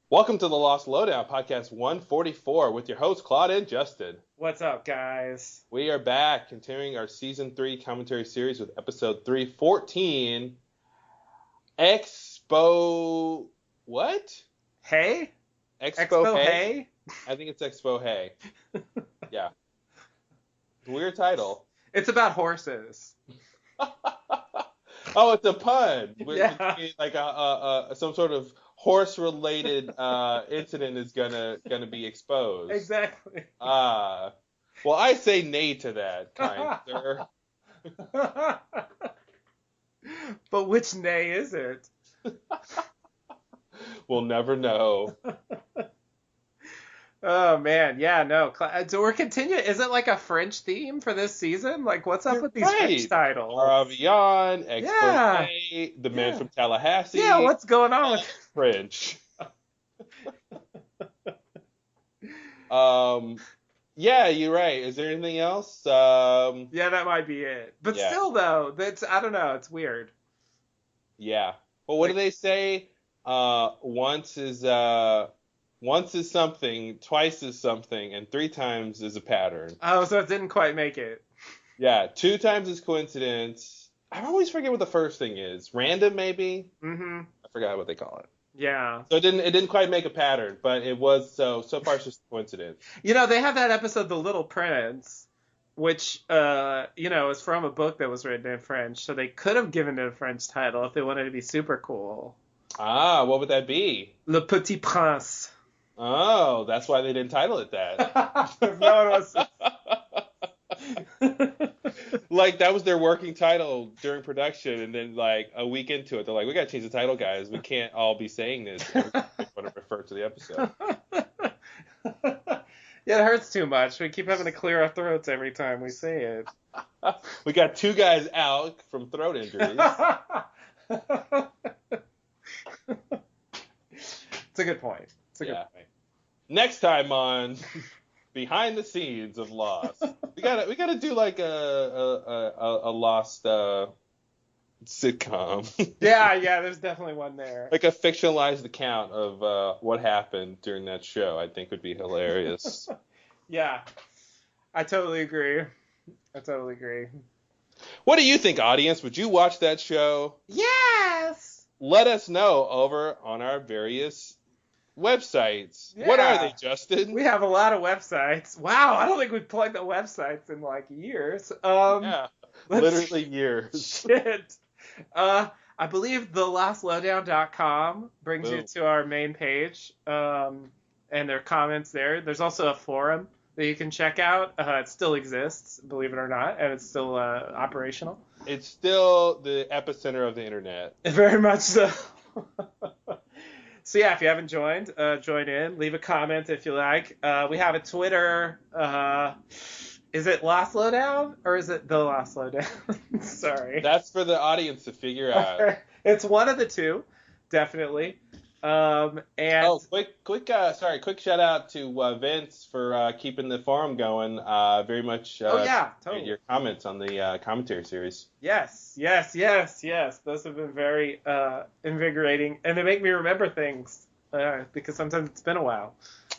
Welcome to the Lost Lowdown, podcast 144, with your hosts, Claude and Justin. What's up, guys? We are back, continuing our Season 3 commentary series with Episode 314, Expo... What? Hey? Expo Hey? Hey? I think it's Expo Hey. Yeah. Weird title. It's about horses. Oh, it's a pun. Yeah. Like some sort of horse-related incident is gonna be exposed. Exactly. Well, I say nay to that, kind sir. But which nay is it? We'll never know. Oh, man. Yeah, no. So we're continuing. Is it like a French theme for this season? Like, what's up You're with these right. French titles? Aravian, Yeah. Exposé, the man Yeah. from Tallahassee. Yeah, what's going on with... French. Yeah, you're right. Is there anything else? Yeah, that might be it. But Yeah. still, though, I don't know. It's weird. Yeah. Well, what do they say? Once is something, twice is something, and three times is a pattern. Oh, so it didn't quite make it. Yeah, two times is coincidence. I always forget what the first thing is. Random, maybe? Mm-hmm. I forgot what they call it. Yeah. So it didn't quite make a pattern, but it was so far it's just a coincidence. You know, they have that episode, The Little Prince, which, is from a book that was written in French. So they could have given it a French title if they wanted to be super cool. Ah, what would that be? Le Petit Prince. Oh, that's why they didn't title it that. No, it was... Like, that was their working title during production, and then, like, a week into it, they're like, we gotta change the title, guys. We can't all be saying this. We want to refer to the episode. Yeah, it hurts too much. We keep having to clear our throats every time we say it. We got two guys out from throat injuries. It's a good point. It's a good point. Next time on Behind the Scenes of Lost, we gotta do like a Lost sitcom. Yeah, there's definitely one there. Like a fictionalized account of what happened during that show. I think would be hilarious. Yeah, I totally agree. What do you think, audience? Would you watch that show? Yes. Let us know over on our various websites. Yeah. What are they, Justin? We have a lot of websites. Wow, I don't think we've plugged the websites in like years. Yeah, literally years. Shit. I believe thelostlowdown.com brings you to our main page, and there are comments there. There's also a forum that you can check out. It still exists, believe it or not, and it's still operational. It's still the epicenter of the internet. Very much so. So yeah, if you haven't joined, join in. Leave a comment if you like. We have a Twitter. Is it Lost Lowdown or is it The Lost Lowdown? Sorry. That's for the audience to figure out. It's one of the two, definitely. And quick shout out to Vince for keeping the forum going. Very much. Totally. Your comments on the commentary series. Yes. Those have been very invigorating, and they make me remember things because sometimes it's been a while.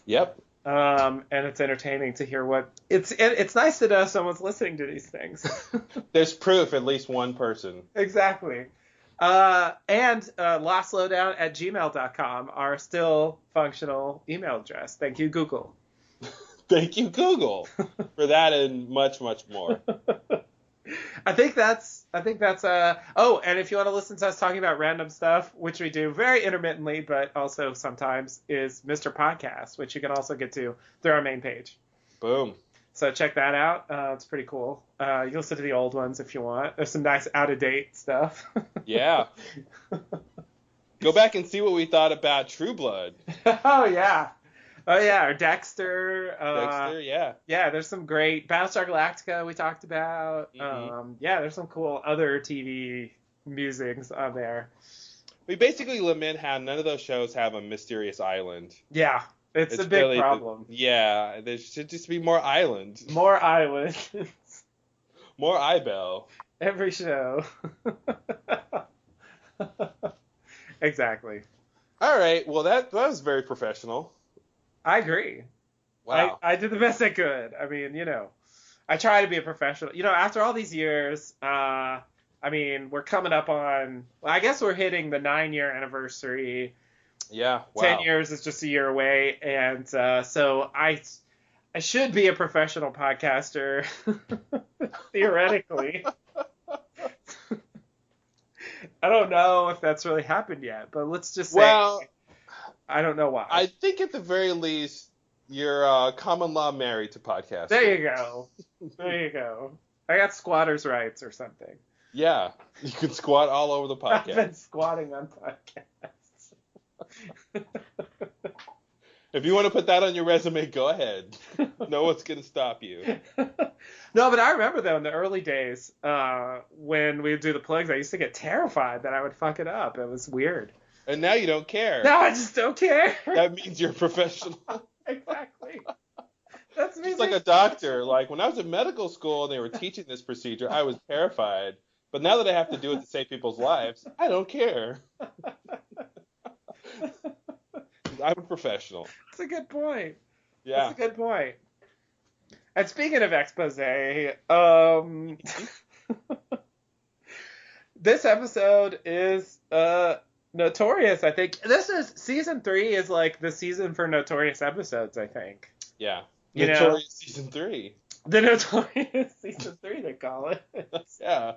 Yep. And it's entertaining to hear what it's nice to know someone's listening to these things. There's proof, at least one person. Exactly. And lostlowdown@gmail.com are still functional email address. Thank you, Google. Thank you, Google, for that and much, much more. I think that's and if you want to listen to us talking about random stuff, which we do very intermittently, but also sometimes, is Mr. Podcast, which you can also get to through our main page. Boom. So check that out. It's pretty cool. You can listen to the old ones if you want. There's some nice out-of-date stuff. Yeah. Go back and see what we thought about True Blood. Oh, yeah. Or Dexter. Dexter, yeah. Yeah, there's some great... Battlestar Galactica we talked about. Mm-hmm. There's some cool other TV musings on there. We basically lament how none of those shows have a mysterious island. Yeah. It's a big really problem. There should just be more islands. More islands. More Ibel. Every show. Exactly. All right. Well, that was very professional. I agree. Wow. I did the best I could. I mean, I try to be a professional. After all these years, I mean, we're coming up on, well, I guess we're hitting the 9-year anniversary. Yeah. 10 Wow. years is just a year away. And so I should be a professional podcaster, theoretically. I don't know if that's really happened yet, but let's just say Well, I don't know why. I think at the very least you're common law married to There podcasting. you go. There you go. I got squatters' rights or something. Yeah. You can squat all over the I've podcast. been squatting on podcasts. If you want to put that on your resume, go ahead. No one's going to stop you. No, but I remember though in the early days, when we would do the plugs, I used to get terrified that I would fuck it up. It was weird. And now you don't care. Now I just don't care. That means you're a professional. Exactly. That's me. It's like a doctor. Like when I was in medical school and they were teaching this procedure, I was terrified. But now that I have to do it to save people's lives, I don't care. I'm a professional. That's a good point. Yeah. That's a good point. And speaking of Exposé, this episode is notorious. I think this is season 3 is like the season for notorious episodes. I think. Yeah. You Notorious season 3. The notorious season 3 they call it. Yeah.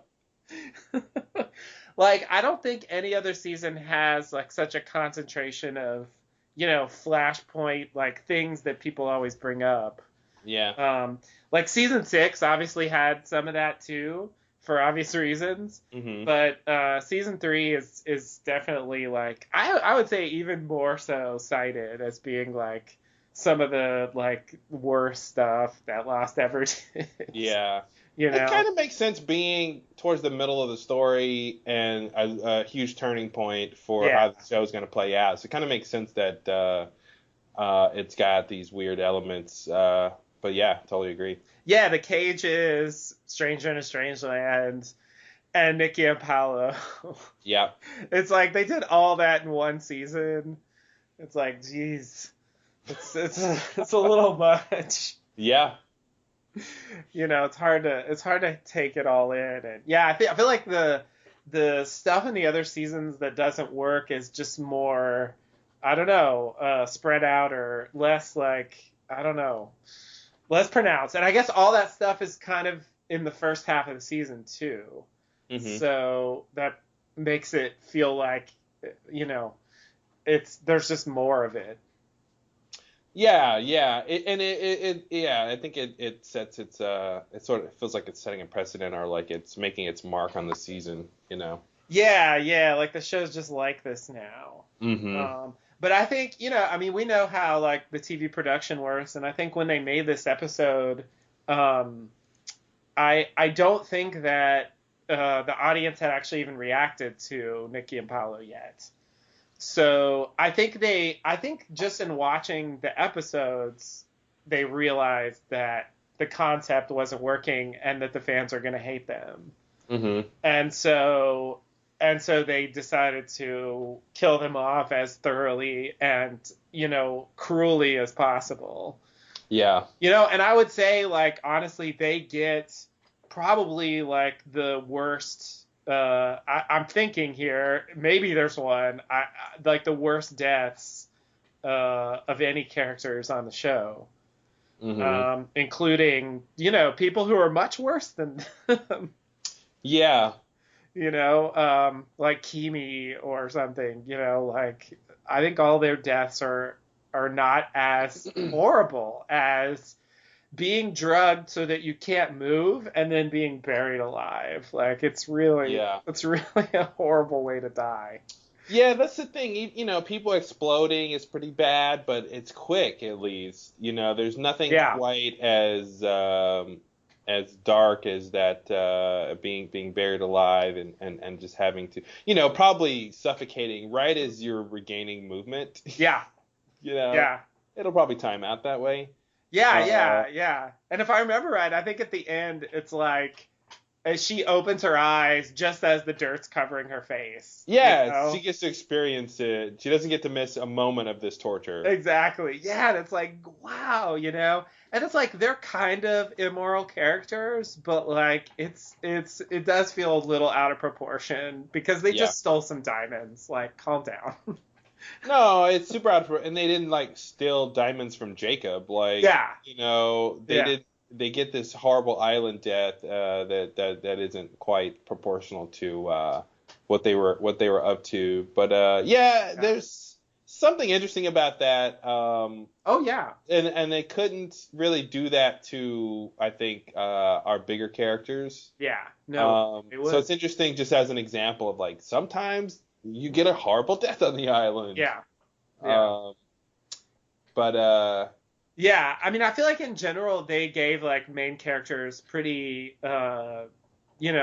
Like I don't think any other season has like such a concentration of flashpoint like things that people always bring up. Yeah. Like season 6 obviously had some of that too for obvious reasons. Mm-hmm. But season 3 is definitely like I would say even more so cited as being like some of the like worst stuff that Lost ever did. Yeah. It kind of makes sense being towards the middle of the story and a huge turning point for how the show is going to play out. So it kind of makes sense that it's got these weird elements. But yeah, totally agree. Yeah, the cages, Stranger in a Strange Land, and Nikki and Paolo. Yeah. It's like they did all that in one season. It's like, geez, it's a little much. Yeah. It's hard to take it all in, and yeah, I feel like the stuff in the other seasons that doesn't work is just more, I don't know, spread out or less like, I don't know, less pronounced. And I guess all that stuff is kind of in the first half of the season too. Mm-hmm. So that makes it feel like, there's just more of it. Yeah. I think it sets it sort of feels like it's setting a precedent or like it's making its mark on the season, Yeah, like the show's just like this now. Mm-hmm. But I think, we know how like the TV production works, and I think when they made this episode, I don't think that the audience had actually even reacted to Nikki and Paolo yet. So I think just in watching the episodes, they realized that the concept wasn't working and that the fans are going to hate them. Mm-hmm. And so they decided to kill them off as thoroughly and, cruelly as possible. Yeah. And I would say, like, honestly, they get probably like the worst. I'm thinking here, maybe there's one. Like the worst deaths of any characters on the show, mm-hmm. Including people who are much worse than them. Yeah. Like Kimi or something. Like I think all their deaths are not as horrible as being drugged so that you can't move and then being buried alive. Like it's really a horrible way to die. Yeah, that's the thing. People exploding is pretty bad, but it's quick at least. There's nothing quite as dark as that being buried alive and just having to probably suffocating right as you're regaining movement. Yeah. It'll probably time out that way. Yeah. And if I remember right, I think at the end it's like as she opens her eyes just as the dirt's covering her face. Yeah, You know? she gets to experience it. She doesn't get to miss a moment of this torture. Exactly. Yeah, and it's like, wow, you know? And it's like they're kind of immoral characters, but like it does feel a little out of proportion because they Yeah. just stole some diamonds. Like, calm down. No, it's super out and they didn't like steal diamonds from Jacob. Like, Yeah. they Yeah. did. They get this horrible island death that isn't quite proportional to what they were up to. But yeah, there's something interesting about that. Oh yeah. And they couldn't really do that to, I think, our bigger characters. Yeah. No. So it's interesting just as an example of like sometimes you get a horrible death on the island. Yeah. But yeah, I mean, I feel like in general they gave like main characters pretty,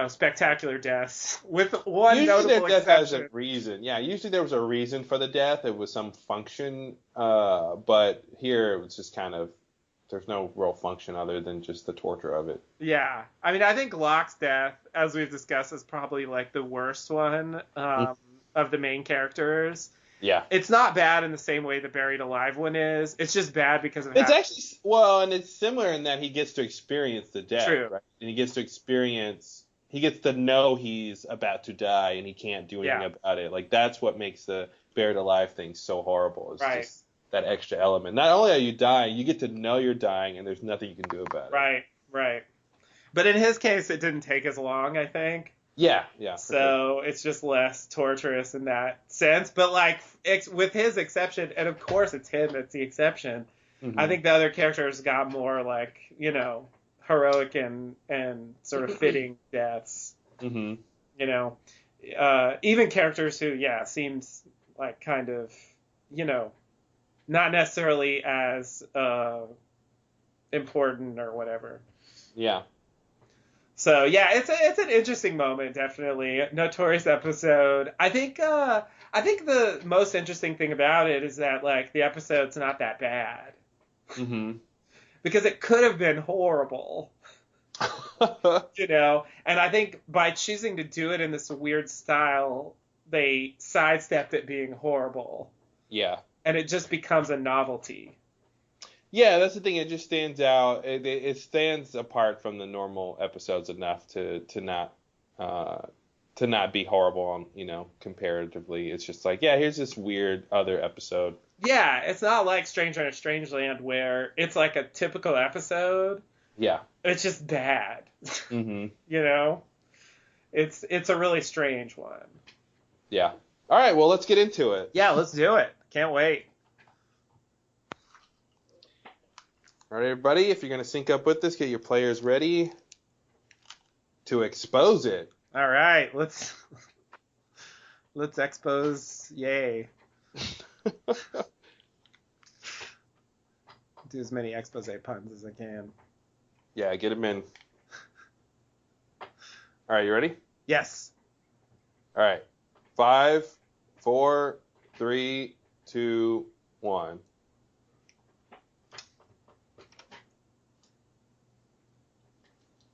spectacular deaths, with one usually notable their death has exception. a reason. Yeah, usually there was a reason for the death. It was some function. But here it was just kind of there's no real function other than just the torture of it. Yeah, I mean, I think Locke's death, as we've discussed, is probably like the worst one of the main characters. Yeah. It's not bad in the same way the buried alive one is. It's just bad because of it's actually and it's similar in that he gets to experience the death, True. right? And he gets to know he's about to die and he can't do anything about it. Like that's what makes the buried alive thing so horrible. It's just that extra element. Not only are you dying, you get to know you're dying and there's nothing you can do about it. Right. But in his case, it didn't take as long, I think. Yeah. So it's just less torturous in that sense. But like with his exception, and of course it's him that's the exception. Mm-hmm. I think the other characters got more like, heroic and sort of fitting deaths. Mm-hmm. Even characters who, seems like kind of, not necessarily as important or whatever. Yeah. So yeah, it's an interesting moment, definitely. Notorious episode. I think the most interesting thing about it is that like the episode's not that bad. Mm-hmm. Because it could have been horrible. And I think by choosing to do it in this weird style, they sidestepped it being horrible. Yeah. And it just becomes a novelty. Yeah, that's the thing. It just stands out. It stands apart from the normal episodes enough to not be horrible on, comparatively. It's just like, here's this weird other episode. Yeah, it's not like Stranger in a Strangeland where it's like a typical episode. Yeah. It's just bad. Mm-hmm. It's a really strange one. Yeah. All right, well, let's get into it. Yeah, let's do it. Can't wait. All right, everybody, if you're going to sync up with this, get your players ready to expose it. All right, let's expose. Yay. Do as many expose puns as I can. Yeah, get them in. All right, you ready? Yes. All right. 5, 4, 3, 2, 1.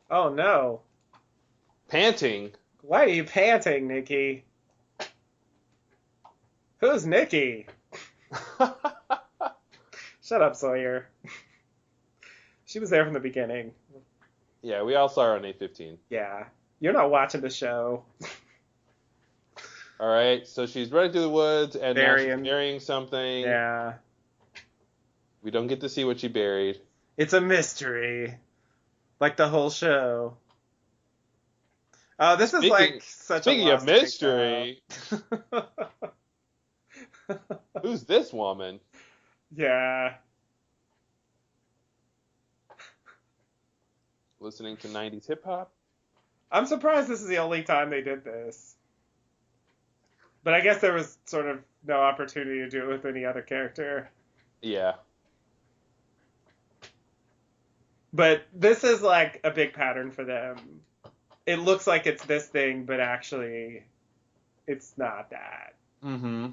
Oh, no. Panting? Why are you panting, Nikki? Who's Nikki? Shut up, Sawyer. She was there from the beginning. Yeah, we all saw her on 8:15. Yeah. You're not watching the show. All right, so she's running through the woods and now she's burying something. Yeah. We don't get to see what she buried. It's a mystery. Like the whole show. Oh, this is like such a Speaking of mystery. Who's this woman? Yeah. Listening to 90s hip hop? I'm surprised this is the only time they did this. But I guess there was sort of no opportunity to do it with any other character. Yeah. But this is like a big pattern for them. It looks like it's this thing, but actually it's not that. Mm-hmm.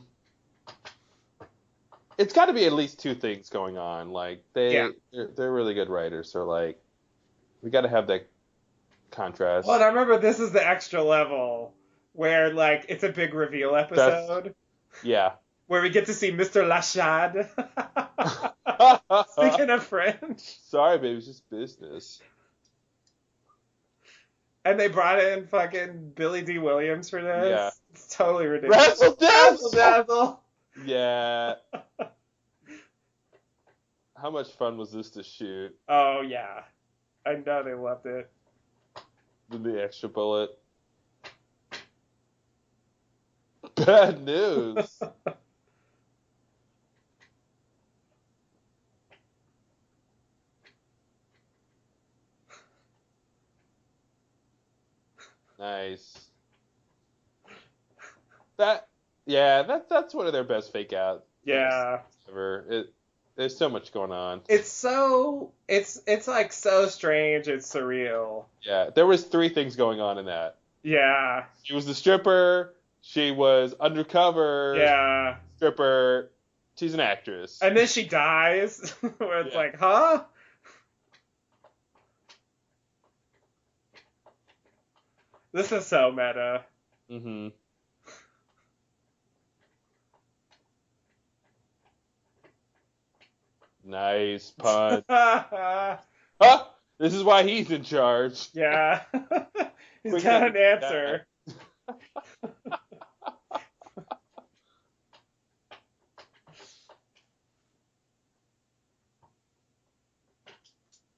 It's got to be at least two things going on. Like they're really good writers. So like we got to have that contrast. Well, and I remember this is the extra level where like it's a big reveal episode. Yeah. Where we get to see Mr. Lachad. Speaking of French. Sorry, baby, it's just business. And they brought in fucking Billy D. Williams for this. Yeah. It's totally ridiculous. Razzle dazzle! Dazzle. Yeah. How much fun was this to shoot? Oh, yeah. I know they loved it. The extra bullet. Bad news. Nice. That's one of their best fake outs. Yeah. Ever. There's so much going on. It's like so strange. It's surreal. Yeah, there was 3 things going on in that. Yeah. She was the stripper. She was undercover. Yeah. Stripper. She's an actress. And then she dies. Where it's like, huh? This is so meta. Mm-hmm. Nice pun. This is why he's in charge. Yeah. He's got an answer.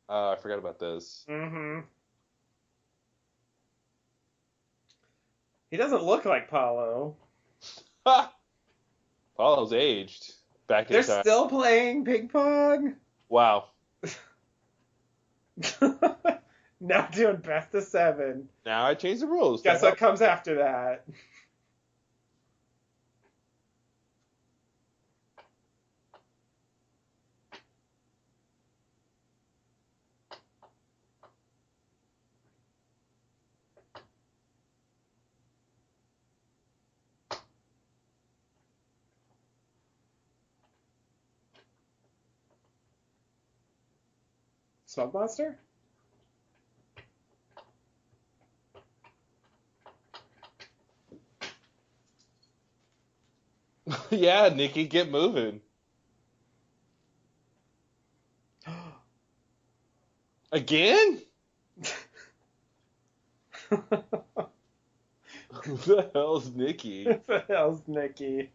I forgot about this. Mm-hmm. He doesn't look like Paulo. Paulo's aged. Back in They're time. still playing ping pong? Wow. Now doing best of 7. Now I changed the rules. Guess what comes after that? Smoke Monster? Yeah, Nikki, get moving. Again? Who the hell's Nikki? Who the hell's Nikki?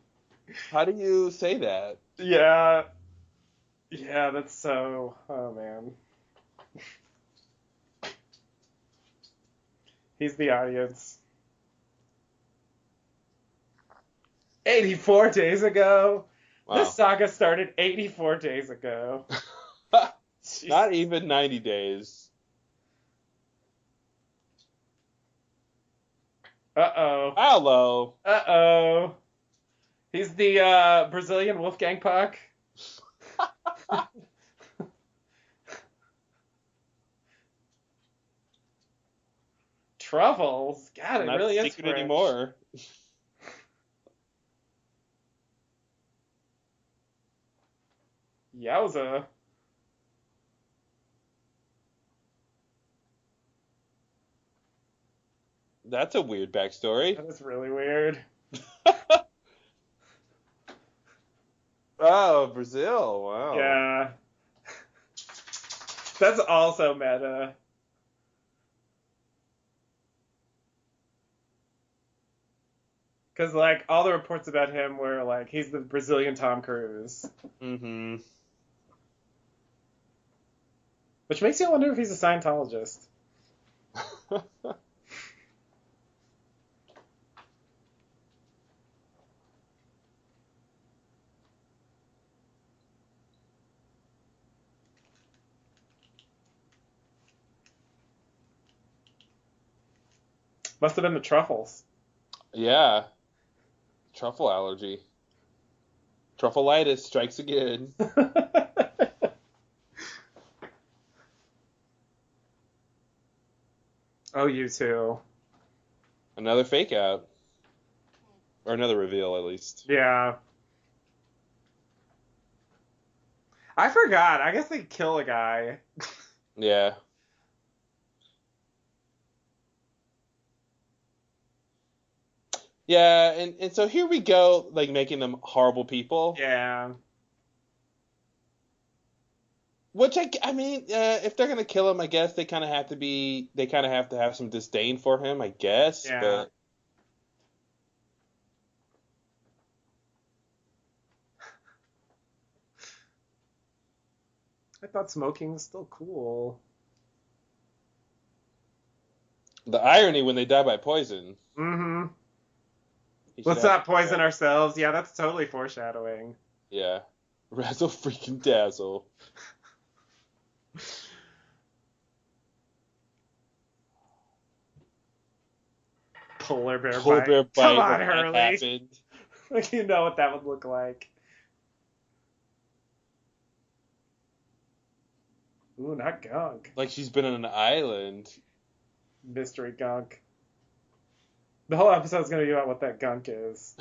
How do you say that? Yeah. Yeah, that's so... Oh, man. He's the audience. 84 days ago? Wow. This saga started 84 days ago. Not even 90 days. Uh-oh. Hello. Uh-oh. He's the Brazilian Wolfgang Puck. Truffles? God, it really is secret French. anymore. Yowza. That's a weird backstory. That is really weird. Oh, Brazil. Wow. Yeah. That's also meta. Because, like, all the reports about him were, like, he's the Brazilian Tom Cruise. Mm-hmm. Which makes you wonder if he's a Scientologist. Must have been the truffles. Yeah. Truffle allergy. Truffleitis strikes again. Oh, you too. Another fake out. Or another reveal, at least. Yeah. I forgot. I guess they kill a guy. Yeah. Yeah, and so here we go, like making them horrible people. Yeah. Which I mean, if they're gonna kill him, I guess they kind of have to have some disdain for him, I guess. Yeah. But I thought smoking was still cool. the irony when they die by poison, Mm-hmm. he should Let's have. not poison ourselves. Yeah, that's totally foreshadowing. Yeah, razzle freaking dazzle. Polar bear Polar bite. bear Come bite on, when that Hurley. happened. Like, you know what that would look like. Ooh, not gunk. Like she's been on an island. Mystery gunk. The whole episode's gonna be about what that gunk is.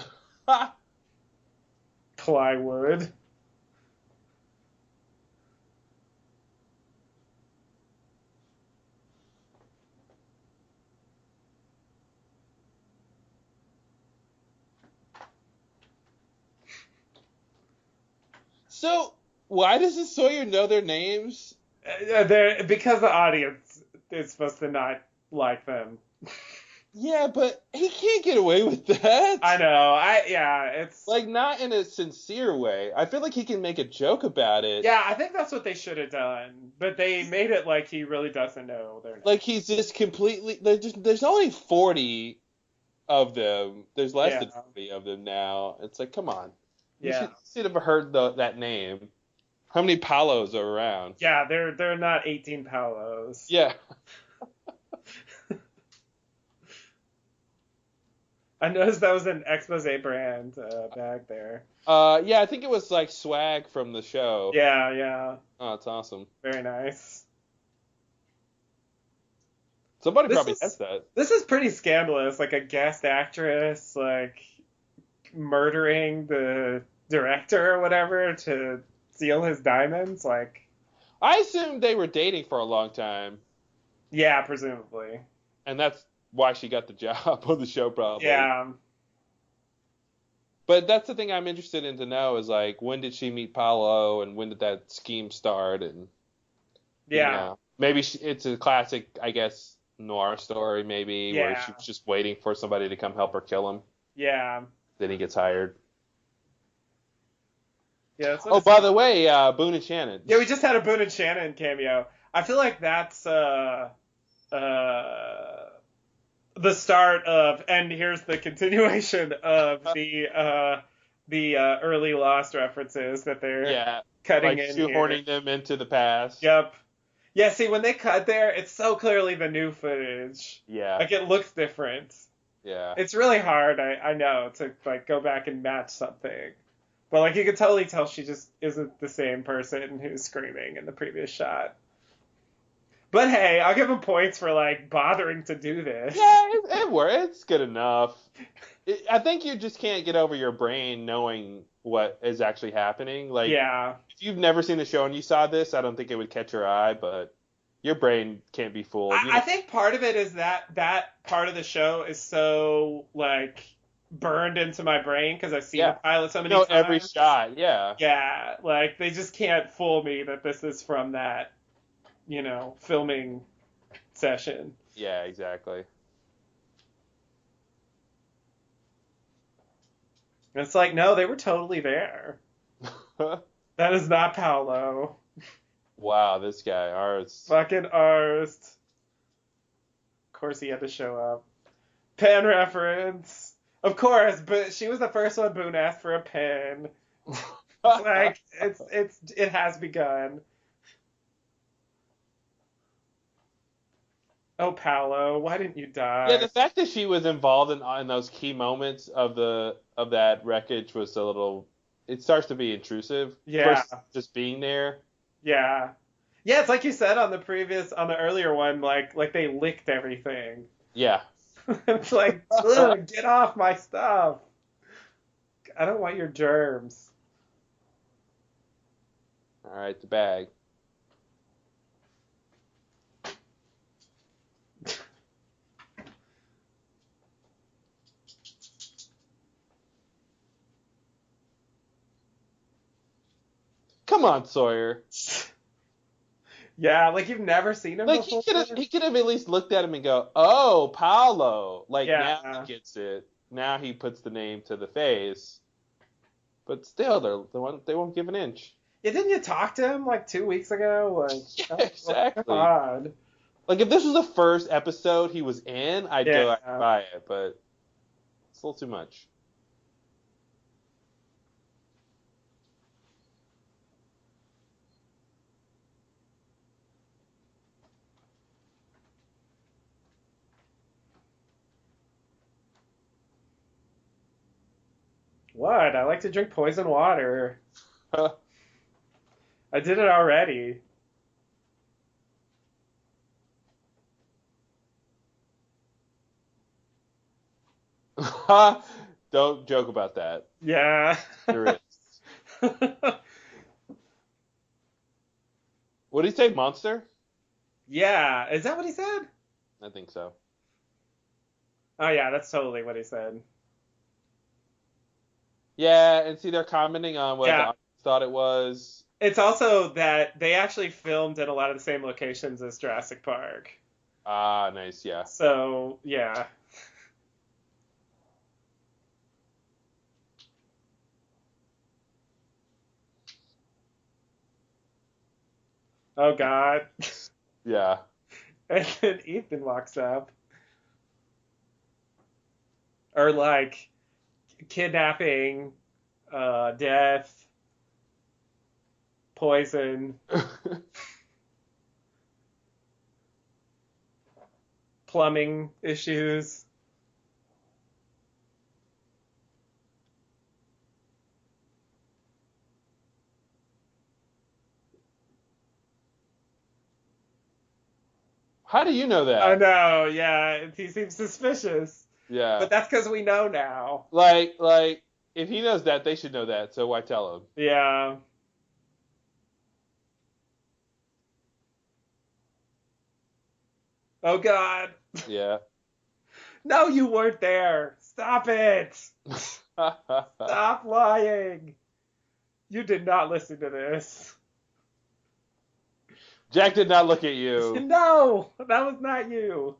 Plywood. So why does the Sawyer know their names? Because the audience is supposed to not like them. Yeah, but he can't get away with that. I know. It's Like, not in a sincere way. I feel like he can make a joke about it. yeah. I think that's what they should have done, but they made it like he really doesn't know their name. Like, he's just completely. There's only 40 of them. There's less than 40 of them now. It's like, come on. You should have heard that name. How many Palos are around? Yeah, they're not 18 Palos. Yeah. I noticed that was an Exposé brand bag there. Yeah, I think it was like swag from the show. Yeah. Oh, it's awesome. Very nice. Somebody probably has that. This is pretty scandalous. Like a guest actress, like murdering the director or whatever to steal his diamonds. Like, I assumed they were dating for a long time. Yeah, presumably. And that's why she got the job on the show, probably. Yeah. But that's the thing I'm interested in to know is, like, when did she meet Paolo and when did that scheme start? And yeah, you know, maybe it's a classic, I guess, noir story, maybe, where she was just waiting for somebody to come help her kill him. Yeah. Then he gets hired. Yeah. That's oh, by the way, Boone and Shannon. Yeah, we just had a Boone and Shannon cameo. I feel like that's the start of, and here's the continuation of the early Lost references that they're cutting like in shoehorning here. them into the past. Yep. Yeah, see, when they cut there, it's so clearly the new footage. Yeah. Like, it looks different. Yeah. It's really hard, I know, to, like, go back and match something. But, like, you can totally tell she just isn't the same person who's screaming in the previous shot. But hey, I'll give him points for, like, bothering to do this. Yeah, it works. It's good enough. I think you just can't get over your brain knowing what is actually happening. Like, if you've never seen the show and you saw this, I don't think it would catch your eye, but your brain can't be fooled. I think part of it is that part of the show is so, like, burned into my brain because I've seen the pilot so many times. Every shot, yeah. Yeah, like, they just can't fool me that this is from that, filming session. Yeah, exactly. It's like, no, they were totally there. That is not Paolo. Wow, this guy, Arzt. Fucking Arzt. Of course he had to show up. Pen reference. Of course, but she was the first one Boone asked for a pen. Like, it has begun. Oh, Paolo, why didn't you die? Yeah, the fact that she was involved in those key moments of that wreckage was a little. It starts to be intrusive. Yeah. Versus just being there. Yeah. Yeah, it's like you said on the earlier one, like they licked everything. Yeah. It's like, ugh, get off my stuff. I don't want your germs. All right, the bag. come on, Sawyer. Yeah, like you've never seen him Like before. he could have at least looked at him and go, "Oh, Paolo." Like now he gets it. Now he puts the name to the face. But still, they won't give an inch. Yeah, didn't you talk to him like 2 weeks ago? Like, yeah, exactly. Come on. Like if this was the first episode he was in, I'd buy it, but it's a little too much. What? I like to drink poison water. I did it already. Don't joke about that. Yeah. There is. What did he say, monster? Yeah. Is that what he said? I think so. Oh, yeah, that's totally what he said. Yeah, and see, they're commenting on what the audience thought it was. It's also that they actually filmed in a lot of the same locations as Jurassic Park. Ah, nice, yeah. So, yeah. Oh, God. Yeah. And then Ethan walks up. Or, like, kidnapping, death, poison, plumbing issues. How do you know that? I know, yeah. He seems suspicious. Yeah. But that's because we know now. Like, if he knows that, they should know that, so why tell him? Yeah. Oh, God. Yeah. No, you weren't there. Stop it. Stop lying. You did not listen to this. Jack did not look at you. No, that was not you.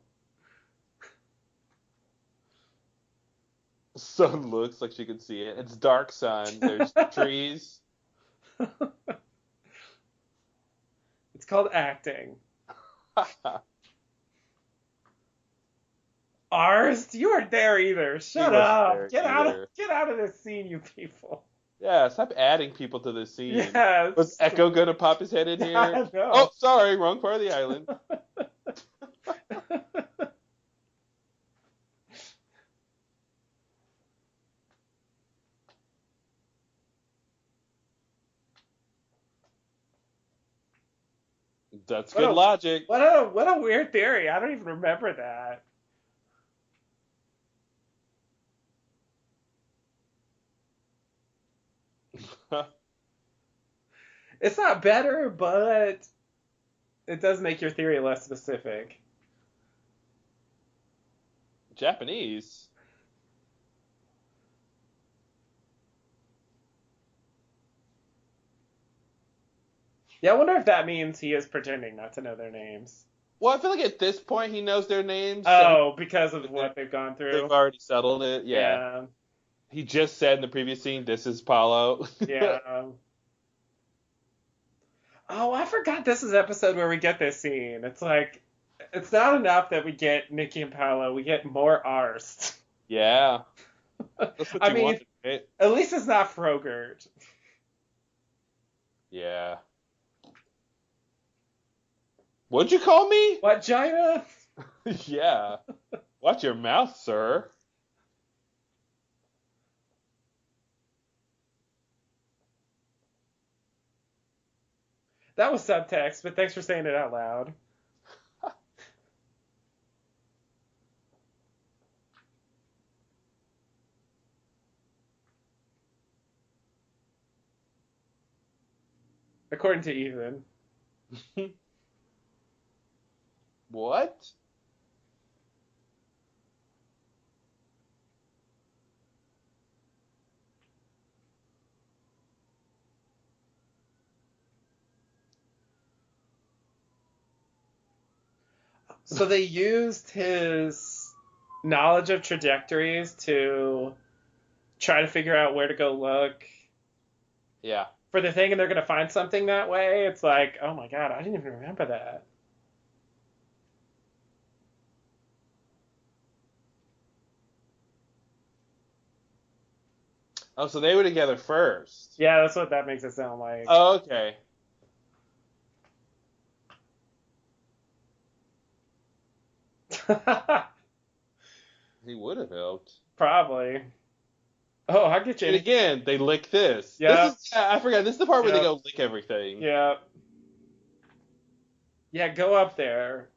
Sun looks like she can see it. It's dark sun. There's trees. It's called acting. Ours? You weren't there either. Shut up. Get out of this scene, you people. Yeah, stop adding people to this scene. Yes. Was Echo gonna pop his head in here? No. Oh, sorry, wrong part of the island. That's good logic. What a weird theory. I don't even remember that. It's not better, but it does make your theory less specific. Japanese? Yeah, I wonder if that means he is pretending not to know their names. Well, I feel like at this point he knows their names. Oh, because of what they've gone through? They've already settled it, yeah. He just said in the previous scene, "This is Paulo." Yeah. Oh, I forgot this is episode where we get this scene. It's like, it's not enough that we get Nikki and Paolo. We get more Arst. Yeah. That's what you wanted, right? At least it's not Frogurt. Yeah. What'd you call me? What, Gina? Yeah. Watch your mouth, sir. That was subtext, but thanks for saying it out loud. According to Ethan. What? So they used his knowledge of trajectories to try to figure out where to go look. Yeah. For the thing, and they're gonna find something that way. It's like, oh my god, I didn't even remember that. Oh, so they were together first. Yeah, that's what that makes it sound like. Oh, okay. He would have helped. Probably. Oh, I'll get you. And again, they lick this. Yeah. I forgot. This is the part where they Yep. go lick everything. Yeah. Yeah, go up there.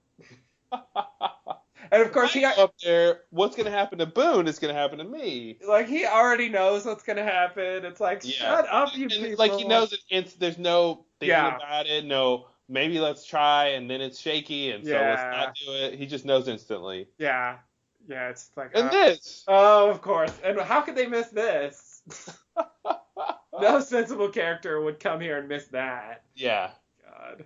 And of course, he up there. What's gonna happen to Boone is gonna happen to me. Like he already knows what's gonna happen. It's like, shut up, you people. Like he knows there's no thinking Yeah. about it. No, maybe let's try, and then it's shaky, and so let's not do it. He just knows instantly. Yeah. Yeah, it's like. And this. Oh, of course. And how could they miss this? No sensible character would come here and miss that. Yeah. God.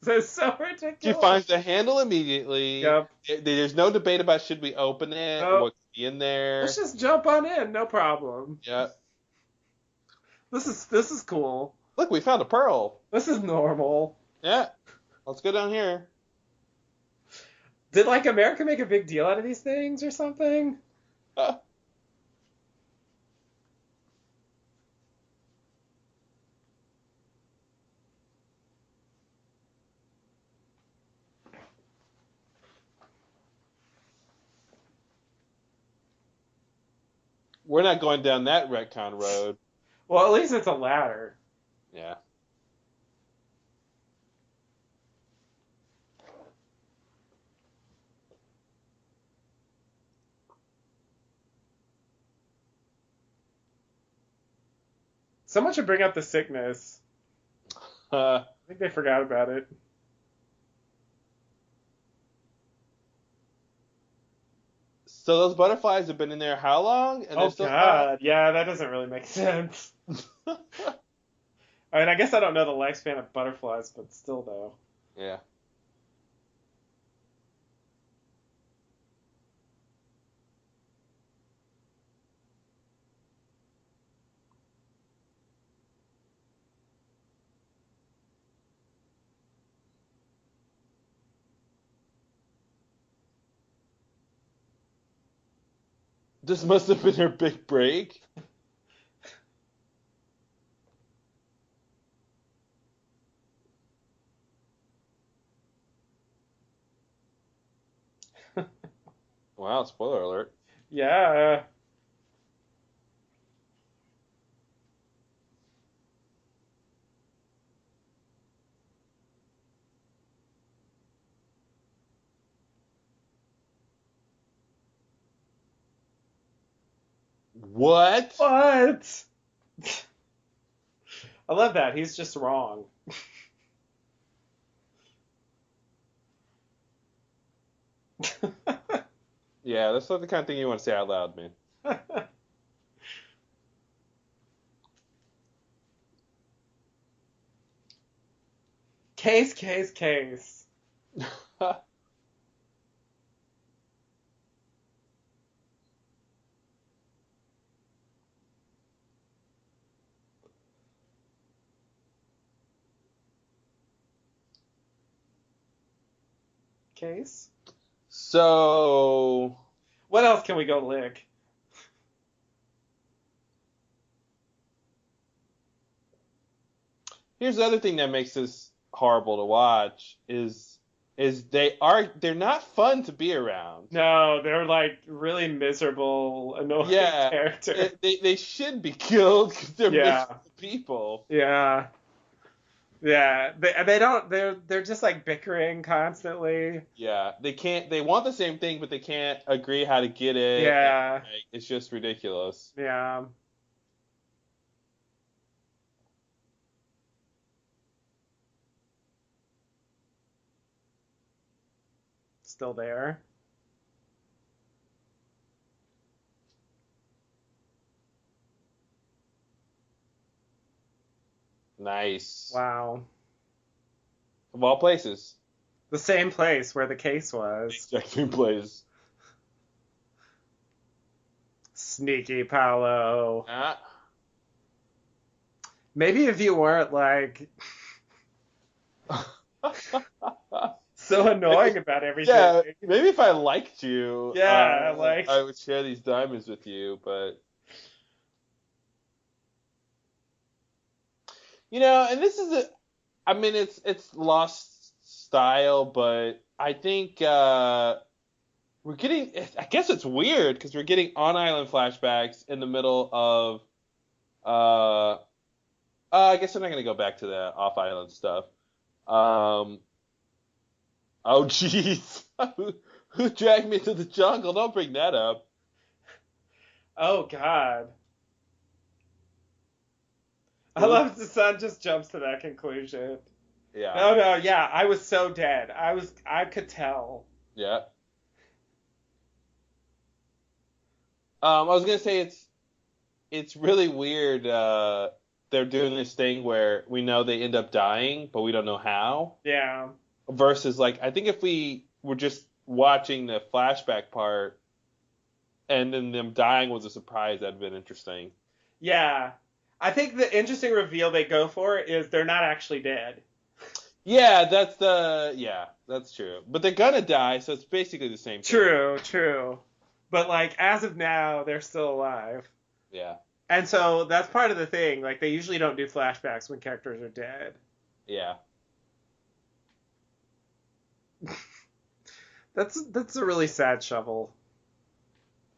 That's so ridiculous. She finds the handle immediately. Yep. There's no debate about should we open it, Nope. what's in there. Let's just jump on in, no problem. Yeah. This is cool. Look, we found a pearl. This is normal. Yeah. Let's go down here. Did like America make a big deal out of these things or something? We're not going down that retcon road. Well, at least it's a ladder. Yeah. Someone should bring up the sickness. I think they forgot about it. So those butterflies have been in there how long? And oh God, yeah, that doesn't really make sense. I mean, I guess I don't know the lifespan of butterflies, but still, though. Yeah. This must have been her big break. Wow, spoiler alert. Yeah. What? What? I love that. He's just wrong. Yeah, that's not the kind of thing you want to say out loud, man. Case. Case? So, what else can we go lick? Here's the other thing that makes this horrible to watch is they're not fun to be around. No, they're like really miserable, annoying characters. They should be killed because they're miserable people. Yeah. Yeah, they don't. They're just like bickering constantly. Yeah, they want the same thing, but they can't agree how to get it. Yeah, it's just ridiculous. Yeah. Still there. Nice. Wow. Of all places. The same place where the case was. Exact same place. Sneaky Paolo. Ah. Maybe if you weren't like so annoying about everything. Yeah, maybe if I liked you, yeah, I would share these diamonds with you, but and this is it's lost style, but I think we're getting. I guess it's weird because we're getting on-island flashbacks in the middle of. I guess I'm not gonna go back to the off-island stuff. Oh jeez, who dragged me to the jungle? Don't bring that up. Oh God. I love the son just jumps to that conclusion. Yeah. No, yeah, I was so dead. I could tell. Yeah. I was gonna say it's really weird. They're doing this thing where we know they end up dying, but we don't know how. Yeah. Versus, like, I think if we were just watching the flashback part and then them dying was a surprise, that'd been interesting. Yeah. I think the interesting reveal they go for is they're not actually dead. Yeah, that's true. But they're gonna die, so it's basically the same thing. True. But, like, as of now, they're still alive. Yeah. And so that's part of the thing. Like, they usually don't do flashbacks when characters are dead. Yeah. That's a really sad shovel.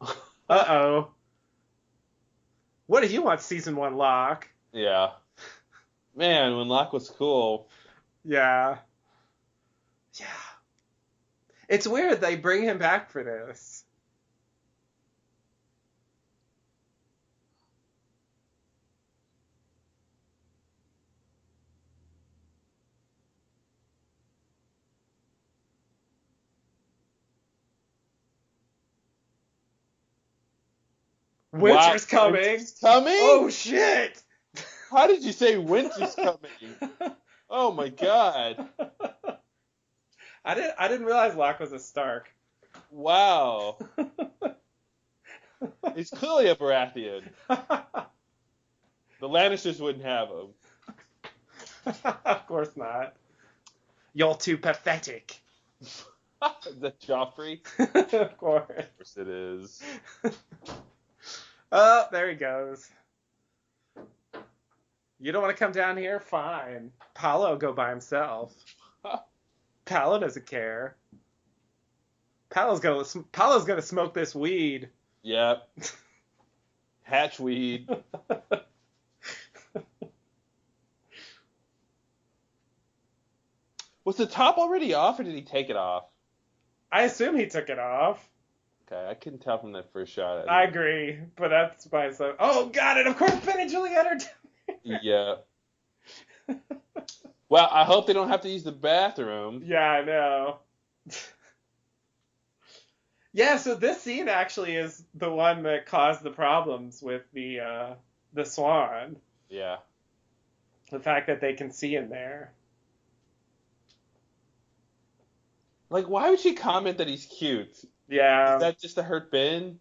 Uh-oh. What do you want, Season 1 Locke? Yeah. Man, when Locke was cool. Yeah. Yeah. It's weird they bring him back for this. Winter's coming. Winter's coming? Oh shit! How did you say winter's coming? Oh my god. I didn't realize Locke was a Stark. Wow. He's clearly a Baratheon. The Lannisters wouldn't have him. Of course not. You're too pathetic. Is that Joffrey? Of course. Of course it is. Oh, there he goes. You don't want to come down here? Fine. Paolo go by himself. Paolo doesn't care. Paolo's gonna smoke this weed. Yep. Hatch weed. Was the top already off, or did he take it off? I assume he took it off. Okay, I couldn't tell from that first shot. I agree, but that's why it's like, oh, got it. Of course, Ben and Juliet are down Yeah. Well, I hope they don't have to use the bathroom. Yeah, I know. Yeah, so this scene actually is the one that caused the problems with the swan. Yeah. The fact that they can see in there. Like, why would she comment that he's cute? Yeah. Is that just to hurt Ben?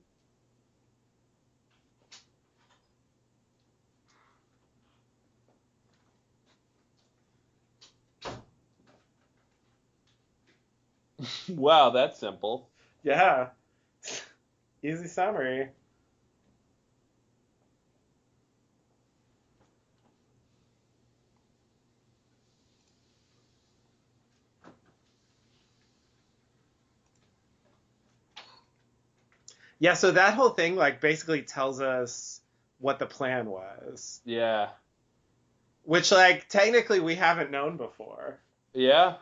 Wow, that's simple. Yeah. Easy summary. Yeah, so that whole thing, like, basically tells us what the plan was. Yeah. Which, like, technically we haven't known before. Yeah.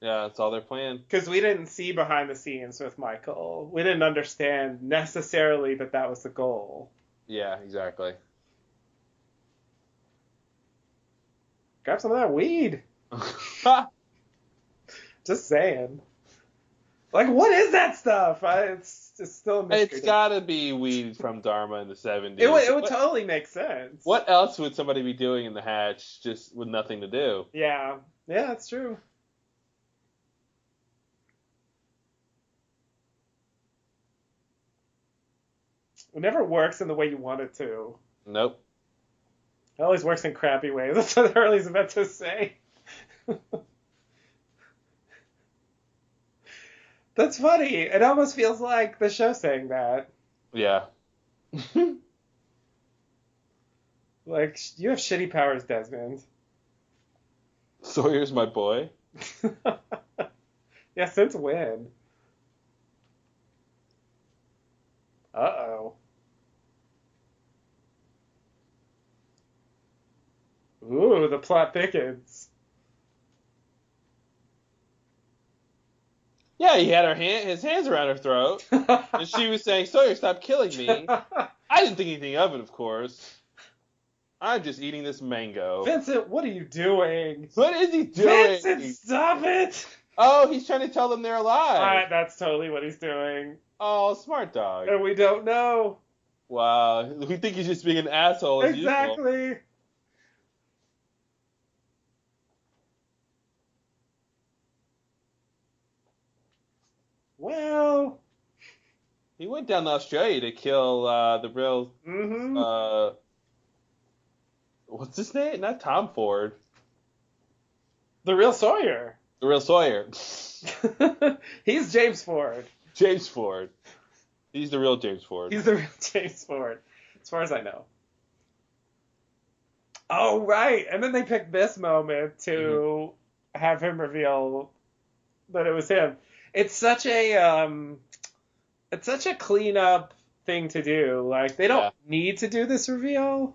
Yeah, that's all they're playing. Because we didn't see behind the scenes with Michael. We didn't understand necessarily that that was the goal. Yeah, exactly. Grab some of that weed. Just saying. Like, what is that stuff? It's just still a mystery. It's gotta be weed from Dharma in the 70s. It would totally make sense. What else would somebody be doing in the hatch just with nothing to do? Yeah. Yeah, that's true. It never works in the way you want it to. Nope. It always works in crappy ways. That's what Hurley's about to say. That's funny. It almost feels like the show saying that. Yeah. Like, you have shitty powers, Desmond. Sawyer's my boy. Yeah, since when? Uh-oh. Ooh, the plot thickens. Yeah, he had his hands around her throat, and she was saying, "Sawyer, stop killing me." I didn't think anything of it, of course. I'm just eating this mango. Vincent, what are you doing? What is he doing? Vincent, stop it! Oh, he's trying to tell them they're alive. That's totally what he's doing. Oh, smart dog. And we don't know. Wow, we think he's just being an asshole as usual. Exactly. Well, he went down to Australia to kill the real. What's his name? Not Tom Ford. The real Sawyer. The real Sawyer. He's James Ford. James Ford. He's the real James Ford. He's the real James Ford, as far as I know. Oh, right. And then they picked this moment to have him reveal that it was him. It's such a clean-up thing to do. Like, they don't need to do this reveal.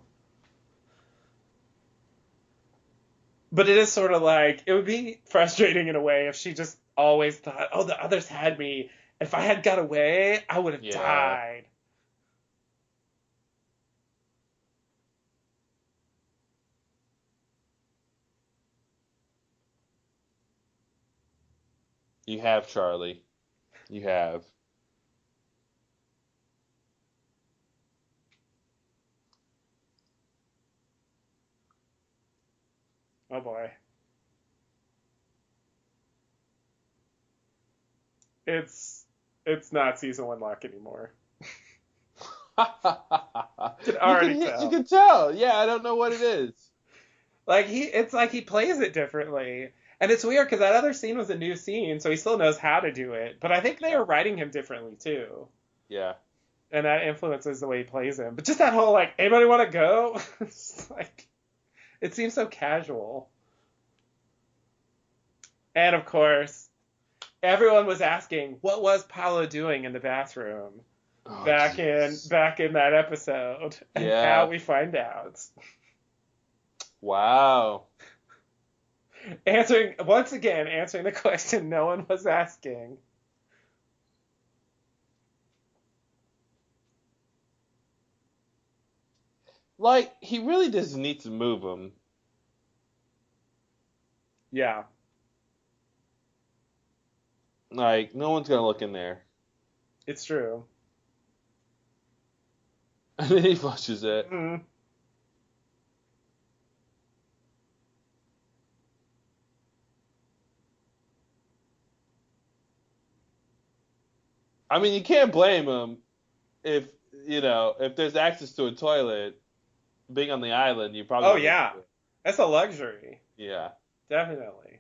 But it is sort of like, it would be frustrating in a way if she just always thought, oh, the others had me. If I had got away, I would have died. You have, Charlie. You have. Oh, boy. It's not season 1 Locke anymore. You can tell. Yeah, I don't know what it is. Like it's like he plays it differently. And it's weird because that other scene was a new scene, so he still knows how to do it. But I think they are writing him differently too. Yeah. And that influences the way he plays him. But just that whole like, anybody want to go? It's like, it seems so casual. And of course, everyone was asking, what was Paolo doing in the bathroom back in that episode? And now we find out. Wow. Answering the question no one was asking. Like, he really doesn't need to move him. Yeah. Like, no one's gonna look in there. It's true. And then he flushes it. Mm-hmm. I mean, you can't blame him if there's access to a toilet, being on the island, you probably. Oh yeah, that's a luxury. Yeah, definitely.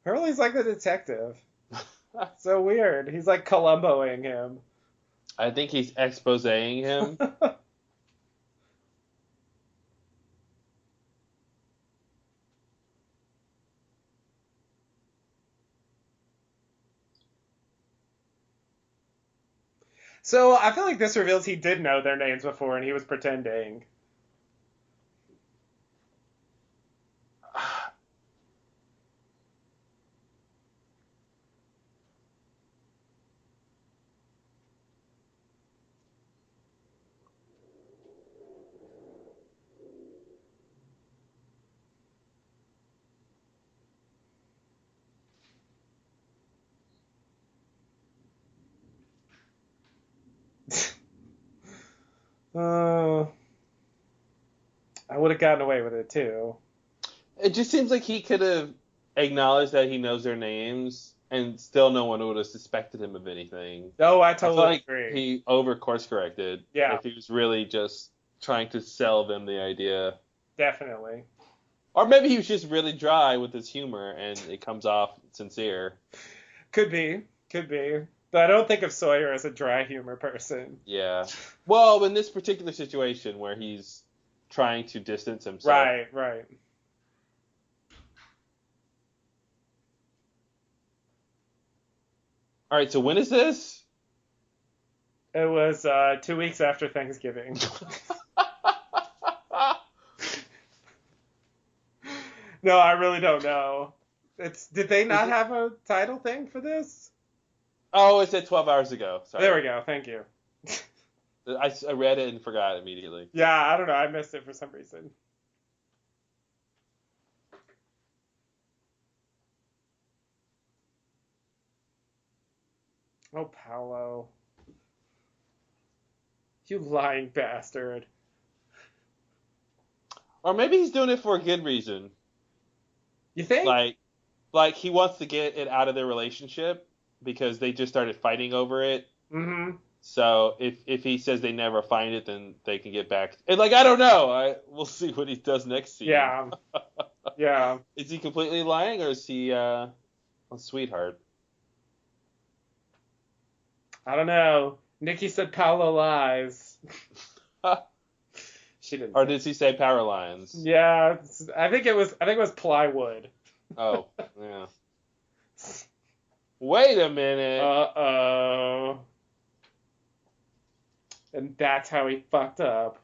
Hurley's like the detective. So weird. He's like Columboing him. I think he's exposing him. So I feel like this reveals he did know their names before and he was pretending. Uh, I would have gotten away with it too. It just seems like he could have acknowledged that he knows their names, and still no one would have suspected him of anything. Oh, I I feel totally like agree. he over course corrected. Yeah, If he was really just trying to sell them the idea. definitely. Or maybe he was just really dry with his humor and it comes off sincere. Could be, could be. But I don't think of Sawyer as a dry humor person. Yeah. Well, in this particular situation where he's trying to distance himself. Right, right. All right, so when is this? It was 2 weeks after Thanksgiving. No, I really don't know. Did they not have a title thing for this? Oh, it said 12 hours ago. Sorry. There we go. Thank you. I read it and forgot immediately. Yeah, I don't know. I missed it for some reason. Oh, Paolo. You lying bastard. Or maybe he's doing it for a good reason. You think? Like he wants to get it out of their relationship because they just started fighting over it. Mm-hmm. So if he says they never find it, then they can get back. And like I don't know, we'll see what he does next scene. Yeah. Yeah. Is he completely lying or is he a sweetheart? I don't know. Nikki said Paolo lies. She didn't. Or did he say power lines? Yeah, I think it was plywood. Oh, yeah. Wait a minute. Uh-oh. And that's how he fucked up.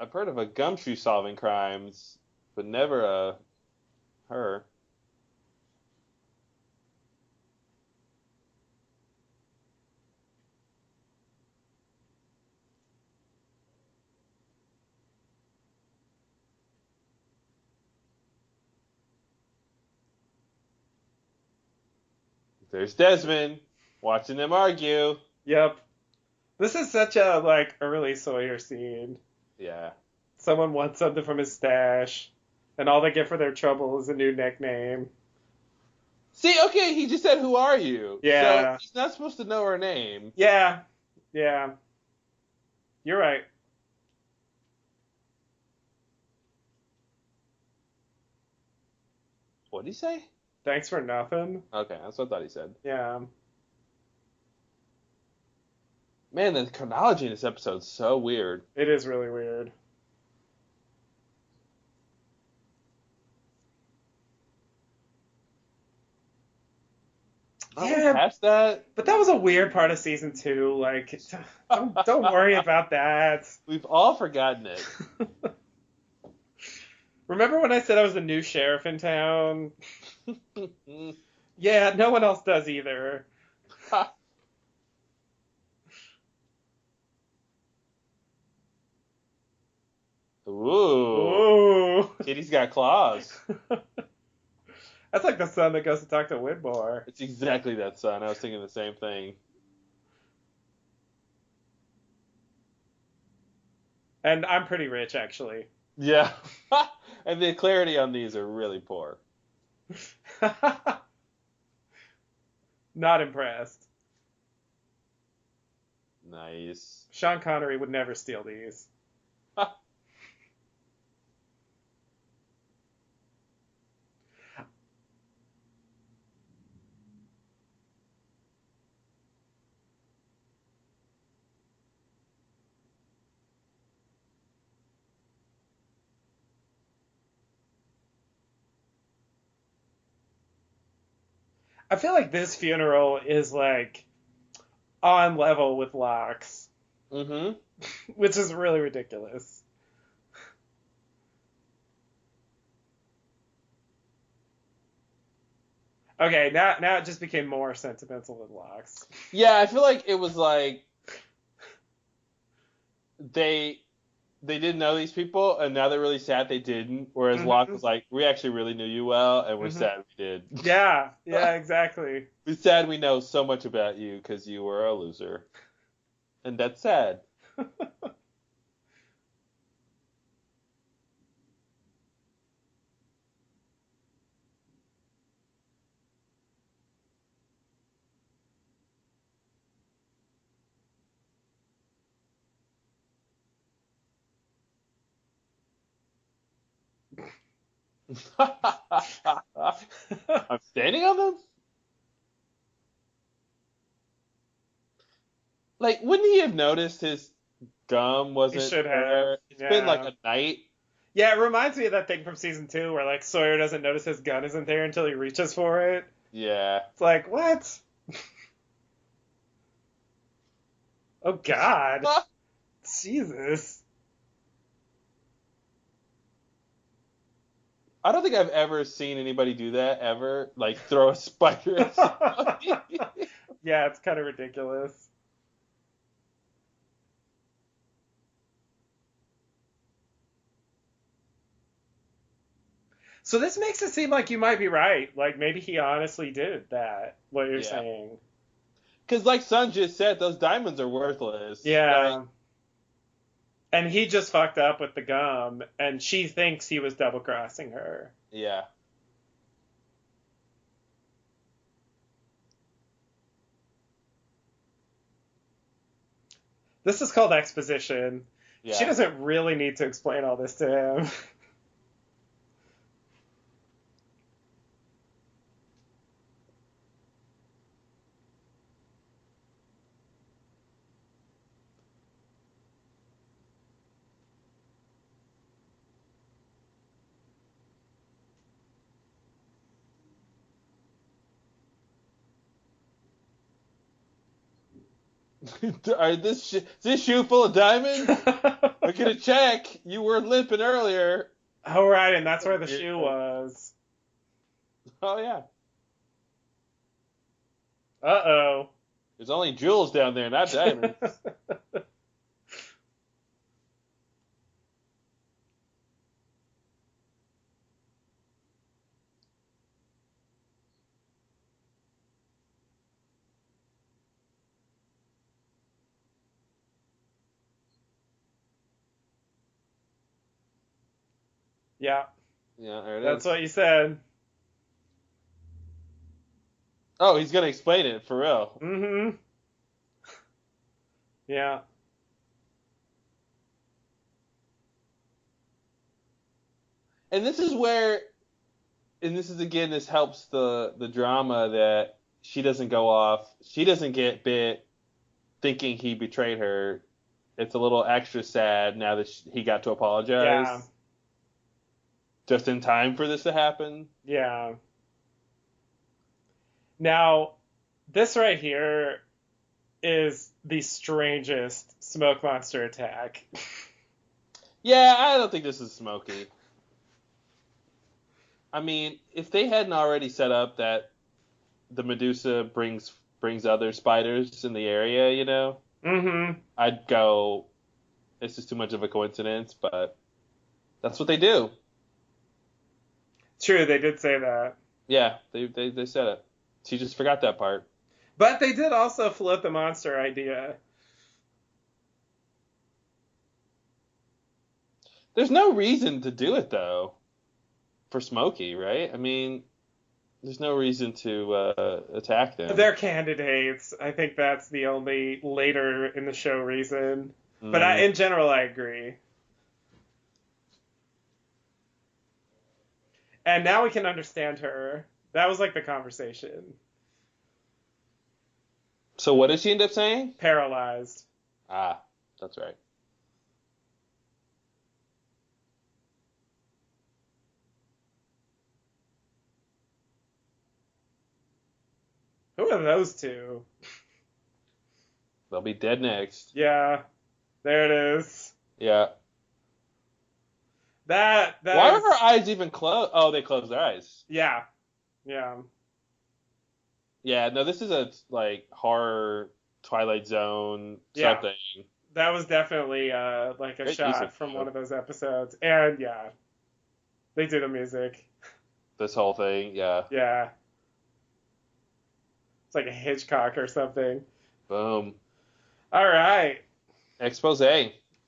I've heard of a gumshoe solving crimes, but never a her. There's Desmond watching them argue. Yep. This is such a like early Sawyer scene. Yeah. Someone wants something from his stash, and all they get for their trouble is a new nickname. See, okay, he just said, "Who are you?" Yeah. So he's not supposed to know her name. Yeah. Yeah. You're right. What did he say? Thanks for nothing. Okay, that's what I thought he said. Yeah. Man, the chronology in this episode's so weird. It is really weird. Yeah, past that. But that was a weird part of season 2. Like, don't worry about that. We've all forgotten it. Remember when I said I was the new sheriff in town? Yeah, no one else does either. Ooh. Kitty's got claws. That's like the son that goes to talk to Whitmore. It's exactly that son. I was thinking the same thing. And I'm pretty rich, actually. Yeah. And the clarity on these are really poor. Not impressed. Nice. Sean Connery would never steal these. I feel like this funeral is like on level with Locke's. Mm-hmm. Which is really ridiculous. Okay, now it just became more sentimental than Locke's. Yeah, I feel like it was like they didn't know these people, and now they're really sad they didn't. Whereas Locke was like, we actually really knew you well, and we're sad we did. Yeah, exactly. We're sad we know so much about you because you were a loser. And that's sad. I'm standing on them? Like, wouldn't he have noticed his gum He wasn't should have. there? It's been like Yeah. a night. Yeah, it reminds me of that thing from season 2 where like Sawyer doesn't notice his gun isn't there until he reaches for it. Yeah. It's like, what? Oh God. Jesus. I don't think I've ever seen anybody do that ever. Like throw a spider at somebody. Yeah, it's kind of ridiculous. So this makes it seem like you might be right. Like maybe he honestly did that, what you're Yeah. saying. Because like Sun just said, those diamonds are worthless. Yeah. Like, And he just fucked up with the gum, and she thinks he was double crossing her. yeah. This is called exposition. Yeah. She doesn't really need to explain all this to him. This shoe full of diamonds? We're gonna check. You were limping earlier. Oh, right, and that's where the shoe was. Oh yeah. Uh-oh. There's only jewels down there, not diamonds. Yeah, Yeah, there it that's is. what you said. Oh, he's gonna explain it for real. Mm-hmm. Yeah. And this is where, and this is again, this helps the drama that she doesn't go off. She doesn't get bit thinking he betrayed her. It's a little extra sad now that he got to apologize. Yeah. Just in time for this to happen. Yeah. Now, this right here is the strangest smoke monster attack. Yeah, I don't think this is Smokey. I mean, if they hadn't already set up that the Medusa brings other spiders in the area, you know, Mm-hmm. I'd go, this is too much of a coincidence, but that's what they do. True, they did say that. Yeah, they said it. She just forgot that part. But they did also float the monster idea. There's no reason to do it though, for Smokey, right? I mean, there's no reason to attack them. They're candidates. I think that's the only later in the show reason. But in general, I agree. And now we can understand her. That was like the conversation. So what did she end up saying? Paralyzed. Ah, that's right. Who are those two? They'll be dead next. Yeah, there it is. Yeah. That Why is... are her eyes even closed? Oh, they closed their eyes. Yeah. Yeah. Yeah, no, this is a like horror Twilight Zone something. That was definitely like a Great shot music, from though. one of those episodes. And yeah, they do the music. This whole thing, yeah. Yeah. It's like a Hitchcock or something. Boom. All right. Expose.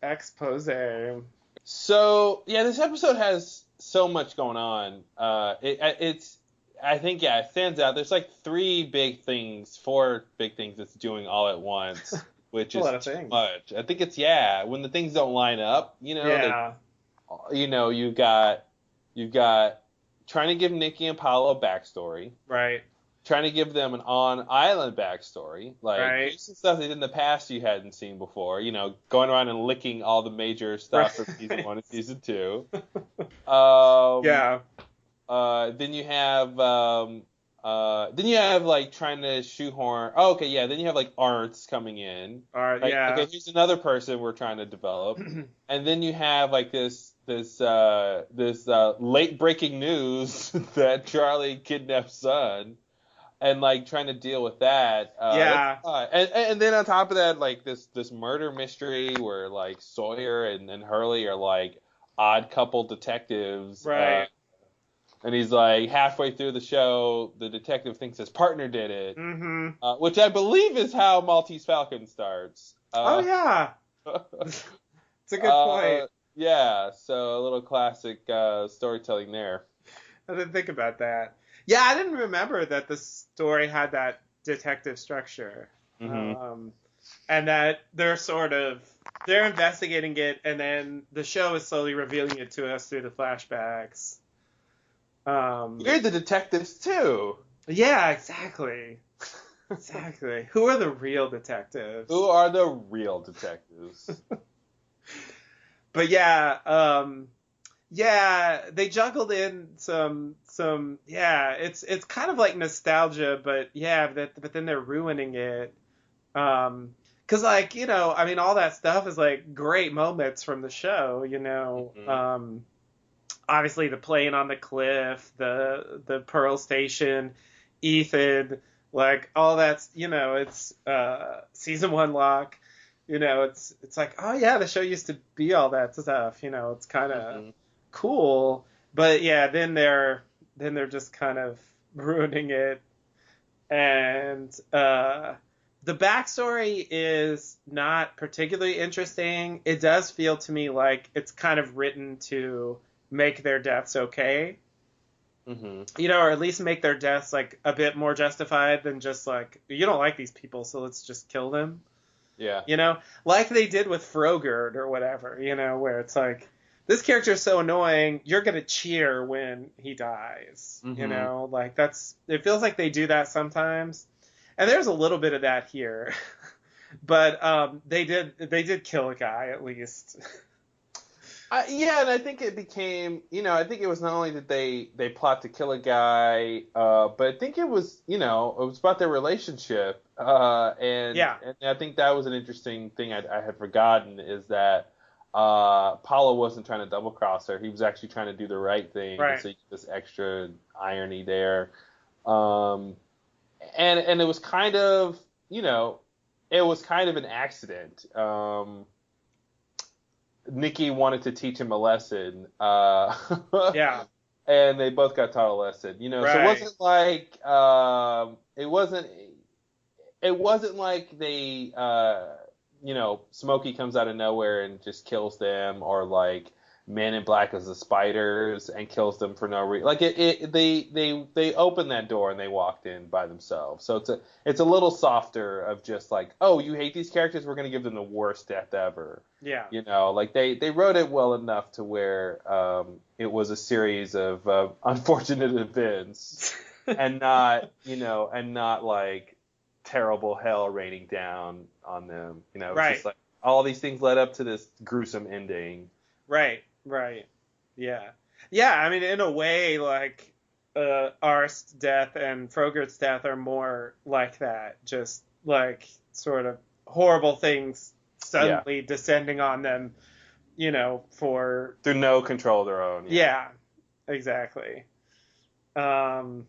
Exposé. So yeah, this episode has so much going on. It's I think yeah, it stands out. There's like four big things it's doing all at once, which A is lot of too things. much. I think it's yeah, when the things don't line up, Yeah. you've got trying to give Nikki and Paolo a backstory, Right. trying to give them an on-island backstory. Like, Right. here's some stuff they did in the past you hadn't seen before. Going around and licking all the major stuff from season Right. 1 and season 2. Um, Yeah. then you have like trying to shoehorn. Oh, okay, yeah. Then you have like arts coming in. All right. Like, Yeah. okay, here's another person we're trying to develop, and then you have like this late breaking news that Charlie kidnapped son, and like trying to deal with that. Yeah. And then on top of that, like this murder mystery where like Sawyer and Hurley are like odd couple detectives. Right. And he's like halfway through the show, the detective thinks his partner did it, Mm-hmm. which I believe is how Maltese Falcon starts. Oh yeah. It's a good point. Yeah, so a little classic storytelling there. I didn't think about that. Yeah, I didn't remember that the story had that detective structure. Mm-hmm. And that they're investigating it, and then the show is slowly revealing it to us through the flashbacks. You're the detectives too. Yeah, exactly. Exactly. Who are the real detectives? Who are the real detectives? But yeah, they juggled in some yeah, it's kind of like nostalgia, but yeah, but then they're ruining it. 'Cause like, I mean all that stuff is like great moments from the show, Mm-hmm. Obviously the plane on the cliff, the Pearl Station, Ethan, like all that's it's season 1 lock. It's like, oh yeah, the show used to be all that stuff. It's kind of Mm-hmm. cool, but yeah, then they're just kind of ruining it, and the backstory is not particularly interesting. It does feel to me like it's kind of written to make their deaths okay. Mm-hmm. Or at least make their deaths like a bit more justified than just like, you don't like these people, so let's just kill them. Yeah. Like they did with Frogurt or whatever, where it's like, this character is so annoying, you're going to cheer when he dies. Mm-hmm. Like it feels like they do that sometimes. And there's a little bit of that here. But they did kill a guy at least. Yeah, and I think it became, I think it was not only that they plot to kill a guy, but I think it was, it was about their relationship, Yeah. and I think that was an interesting thing I had forgotten is that Paulo wasn't trying to double cross her; he was actually trying to do the right thing, and Right. so you get this extra irony there, um, and it was kind of, it was kind of an accident. Nikki wanted to teach him a lesson, Yeah. and they both got taught a lesson. So it Right. wasn't like it wasn't like they Smokey comes out of nowhere and just kills them, or like Man in Black as the spiders and kills them for no reason. Like they opened that door and they walked in by themselves. So it's a little softer of just like, oh, you hate these characters, we're gonna give them the worst death ever. Yeah. Like they wrote it well enough to where it was a series of unfortunate events and not like terrible hell raining down on them. It's Right. just like all these things led up to this gruesome ending. Right. Right. Yeah. Yeah. I mean, in a way, like Arst's death and Frogurt's death are more like that. Just like sort of horrible things Yeah. suddenly descending on them. For Through no control of their own. yeah, exactly. So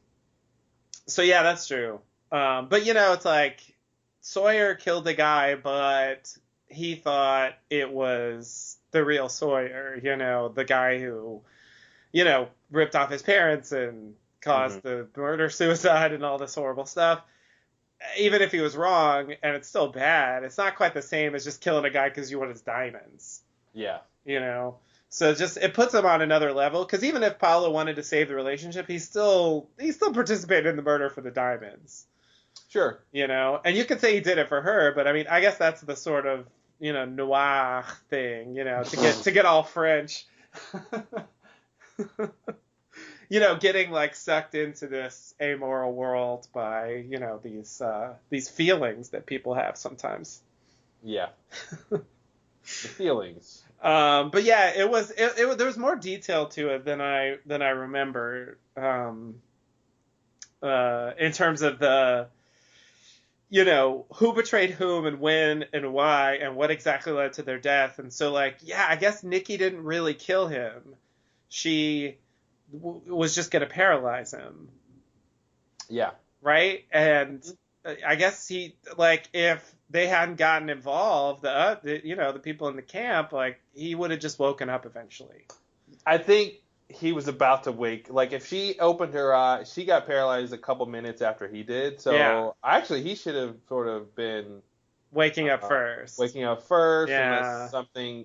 yeah, that's true. But it's like Sawyer killed the guy, but he thought it was the real Sawyer, the guy who, ripped off his parents and caused Mm-hmm. the murder suicide and all this horrible stuff. even if he was wrong and it's still bad, it's not quite the same as just killing a guy because you want his diamonds. Yeah. So it puts him on another level, because even if Paolo wanted to save the relationship, he still participated in the murder for the diamonds. Sure. And you could say he did it for her, but I mean, I guess that's the sort of, noir thing, to get all French. Getting like sucked into this amoral world by, these feelings that people have sometimes. Yeah. The feelings. But yeah, it was there was more detail to it than I remember. In terms of the, who betrayed whom and when and why and what exactly led to their death. And so, like, yeah, I guess Nikki didn't really kill him. She was just going to paralyze him. Yeah. Right? And I guess if they hadn't gotten involved, the people in the camp, like, he would have just woken up eventually. I think he was about to wake. Like, if she opened her eyes, she got paralyzed a couple minutes after he did. So actually, he should have sort of been waking up first. Yeah. Unless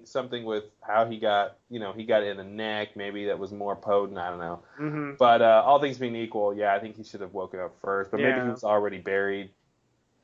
something with how he got, he got it in the neck, maybe that was more potent. I don't know. Mm-hmm. But all things being equal, yeah, I think he should have woken up first. But maybe he was already buried,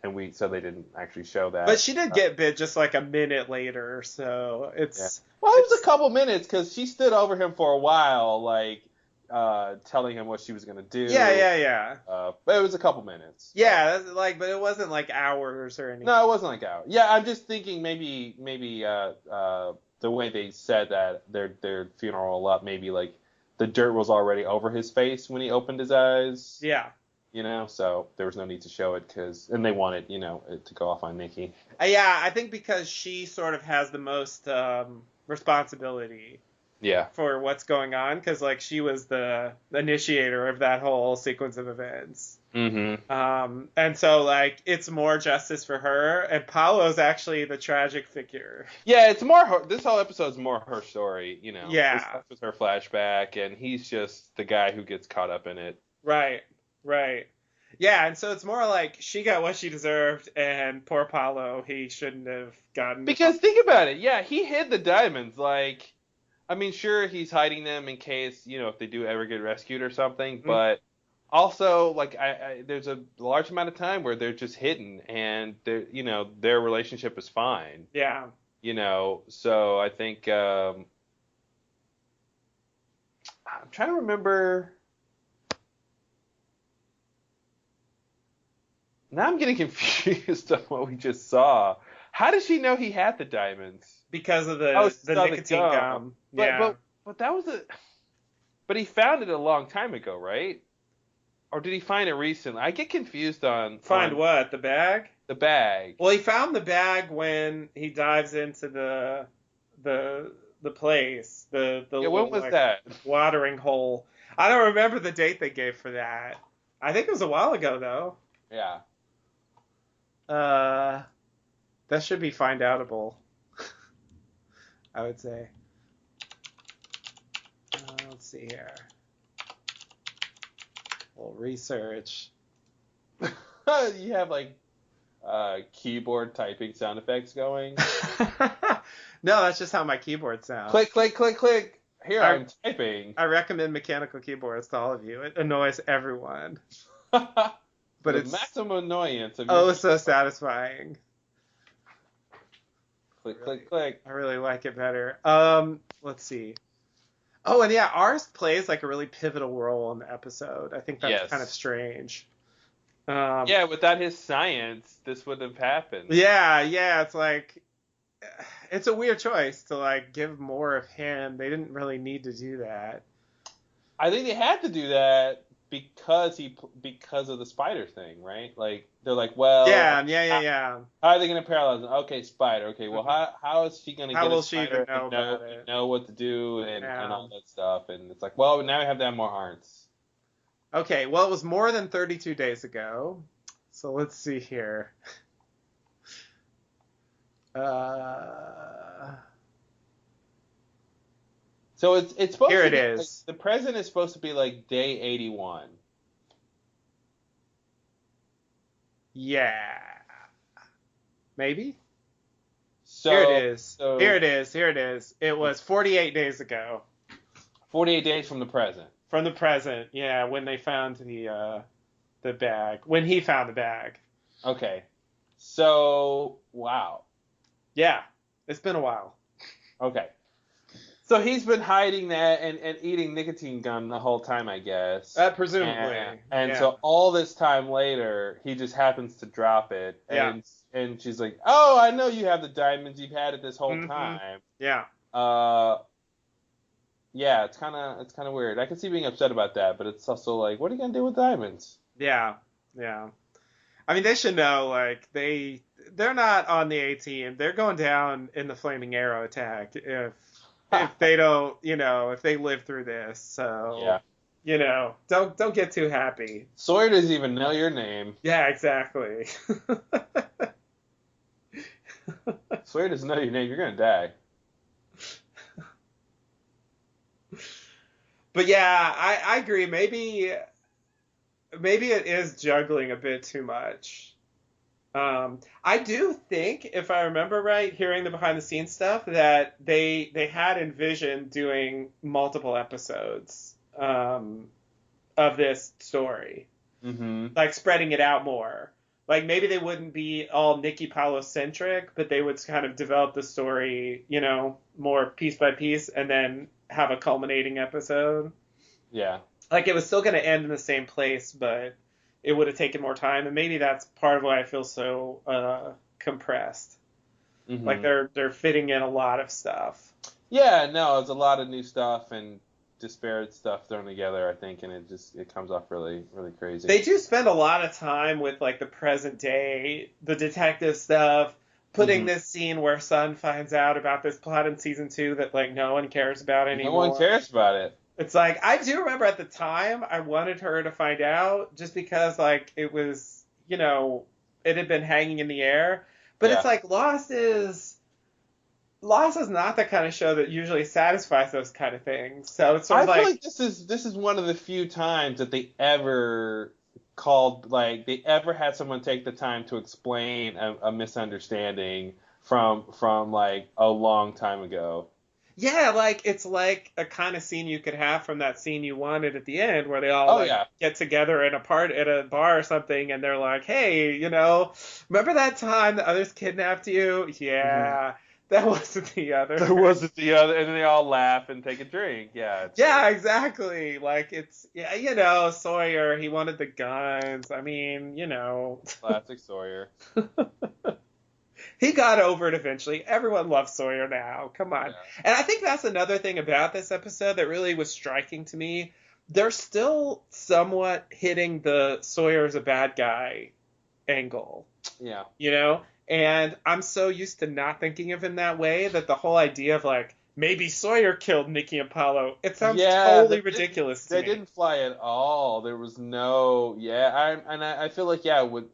and so they didn't actually show that. But she did get bit just like a minute later, so it's. Yeah. Well, it was a couple minutes because she stood over him for a while, like telling him what she was gonna do. Yeah. But it was a couple minutes. Yeah, but it wasn't like hours or anything. No, it wasn't like hours. Yeah, I'm just thinking maybe the way they said that their funeral up, maybe like the dirt was already over his face when he opened his eyes. Yeah. So there was no need to show it and they wanted, it to go off on Nikki. Yeah, I think because she sort of has the most responsibility. Yeah. For what's going on, because like she was the initiator of that whole sequence of events. Mm-hmm. And so like it's more justice for her, and Paolo's actually the tragic figure. Yeah, it's more her. This whole episode's more her story, Yeah. This stuff with her flashback, and he's just the guy who gets caught up in it. Right. Yeah, and so it's more like she got what she deserved, and poor Paolo, he shouldn't have gotten. Because think about it. Yeah, he hid the diamonds. Like, I mean, sure, he's hiding them in case, if they do ever get rescued or something. Mm-hmm. But also, like, there's a large amount of time where they're just hidden, and their relationship is fine. Yeah. So I think I'm trying to remember. Now I'm getting confused on what we just saw. How did she know he had the diamonds? Because of the nicotine gum. But that was But he found it a long time ago, right? Or did he find it recently? I get confused on. Find what? The bag? The bag. Well, he found the bag when he dives into the place. The when was that? Watering hole. I don't remember the date they gave for that. I think it was a while ago though. Yeah. That should be find outable. I would say. Let's see here. A little research. You have like keyboard typing sound effects going? No, that's just how my keyboard sounds. Click, click, click, click. Here I'm typing. I recommend mechanical keyboards to all of you. It annoys everyone. But it's maximum annoyance. So satisfying. Click, click, click. I really like it better. Let's see. Oh, and yeah, ours plays like a really pivotal role in the episode. I think that's kind of strange. Yeah, without his science, this wouldn't have happened. Yeah, it's like it's a weird choice to like give more of him. They didn't really need to do that. I think they had to do that because of the spider thing, right? Like they're like, well, yeah. How are they gonna paralyze him? Okay, spider. Okay, well, how is she gonna get a spider and know what to do and all that stuff? And it's like, well, now we have to have more hearts. Okay, well, it was more than 32 days ago, so let's see here. So it's supposed here to be, it is. Like, the present is supposed to be like day 81. Yeah. Maybe? Here it So, is. Here it is. Here it is. It was 48 days ago. 48 days from the present. From the present, yeah, when they found the bag. When he found the bag. Okay. So, wow. Yeah. It's been a while. Okay. So he's been hiding that and eating nicotine gum the whole time, I guess. Presumably. And Yeah. so all this time later, he just happens to drop it. Yeah. And she's like, "Oh, I know you have the diamonds. You've had it this whole time." Yeah. Yeah, it's kind of weird. I can see being upset about that, but it's also like, what are you gonna do with diamonds? Yeah. Yeah. I mean, they should know, like, they're not on the A team. They're going down in the Flaming Arrow attack if they don't, if they live through this. So, Yeah. Don't get too happy. Sawyer doesn't even know your name. Yeah, exactly. Sawyer doesn't know your name. You're gonna die. But yeah, I agree. Maybe it is juggling a bit too much. I do think, if I remember right, hearing the behind the scenes stuff, that they had envisioned doing multiple episodes of this story, like spreading it out more. Like maybe they wouldn't be all Nikki Paulo centric, but they would kind of develop the story, more piece by piece, and then have a culminating episode. Yeah. Like it was still going to end in the same place, but it would have taken more time, and maybe that's part of why I feel so compressed. Like they're fitting in a lot of stuff. Yeah, no, it's a lot of new stuff and disparate stuff thrown together, I think, and it comes off really, really crazy. They do spend a lot of time with like the present day, the detective stuff, putting this scene where Sun finds out about this plot in season 2 that like no one cares about anymore. No one cares about it. It's like, I do remember at the time I wanted her to find out just because like it was, it had been hanging in the air. But it's like Lost is not the kind of show that usually satisfies those kind of things. So it's sort of I feel like this is one of the few times that they ever they ever had someone take the time to explain a misunderstanding from like a long time ago. Yeah, like it's like a kind of scene you could have from that scene you wanted at the end where they all get together at a bar or something, and they're like, "Hey, remember that time the others kidnapped you? Yeah, that wasn't the other. That wasn't the other." And then they all laugh and take a drink. Yeah. Yeah, exactly. Like it's Sawyer, he wanted the guns. I mean, Classic Sawyer. He got over it eventually. Everyone loves Sawyer now. Come on. Yeah. And I think that's another thing about this episode that really was striking to me. They're still somewhat hitting the Sawyer's a bad guy angle. Yeah. And I'm so used to not thinking of him that way that the whole idea of like, maybe Sawyer killed Nikki and Paulo, it sounds totally ridiculous to me. They didn't fly at all. There was no, I feel like,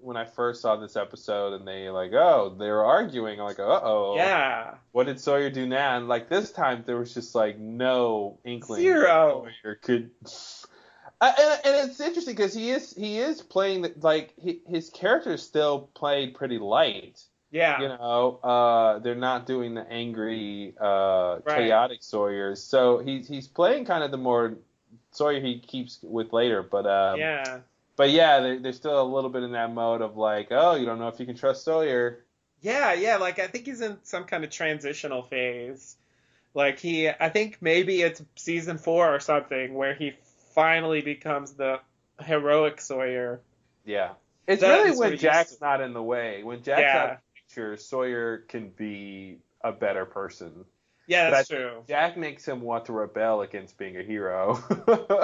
when I first saw this episode and they like, they were arguing, I'm like, uh-oh. Yeah. What did Sawyer do now? And like this time there was just like no inkling. Zero. Sawyer could. And it's interesting because he is playing, his character is still played pretty light. Yeah. They're not doing the angry, chaotic Sawyers. So he's playing kind of the more Sawyer he keeps with later. But they're still a little bit in that mode of like, oh, you don't know if you can trust Sawyer. Yeah. Like I think he's in some kind of transitional phase. Like I think maybe it's season 4 or something where he finally becomes the heroic Sawyer. Yeah. It's really when Jack's not in the way. When Jack's out of the picture, Sawyer can be a better person. Yeah, that's true. Jack makes him want to rebel against being a hero.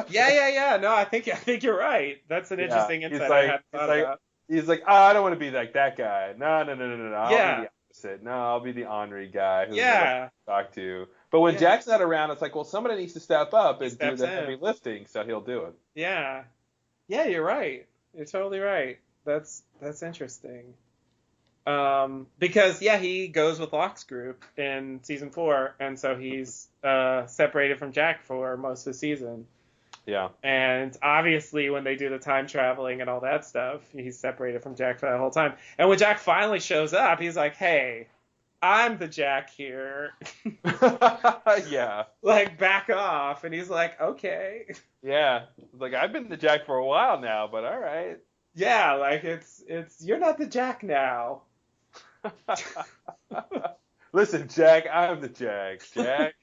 Yeah. No, I think you're right. That's an interesting insight I hadn't thought about. He's like, I don't want to be like that guy. No. I'll be the opposite. No, I'll be the ornery guy who I talk to. But when Jack's not around, it's like, well, somebody needs to step up and do the heavy lifting, so he'll do it. Yeah. Yeah, you're right. You're totally right. That's interesting. Because he goes with Locke's group in season 4, and so he's separated from Jack for most of the season. Yeah. And obviously, when they do the time traveling and all that stuff, he's separated from Jack for that whole time. And when Jack finally shows up, he's like, "Hey, I'm the Jack here." Yeah. Like, back off. And he's like, "Okay." Yeah. Like, I've been the Jack for a while now, but all right. Yeah, like it's you're not the Jack now. Listen, Jack, I'm the Jack. Jack.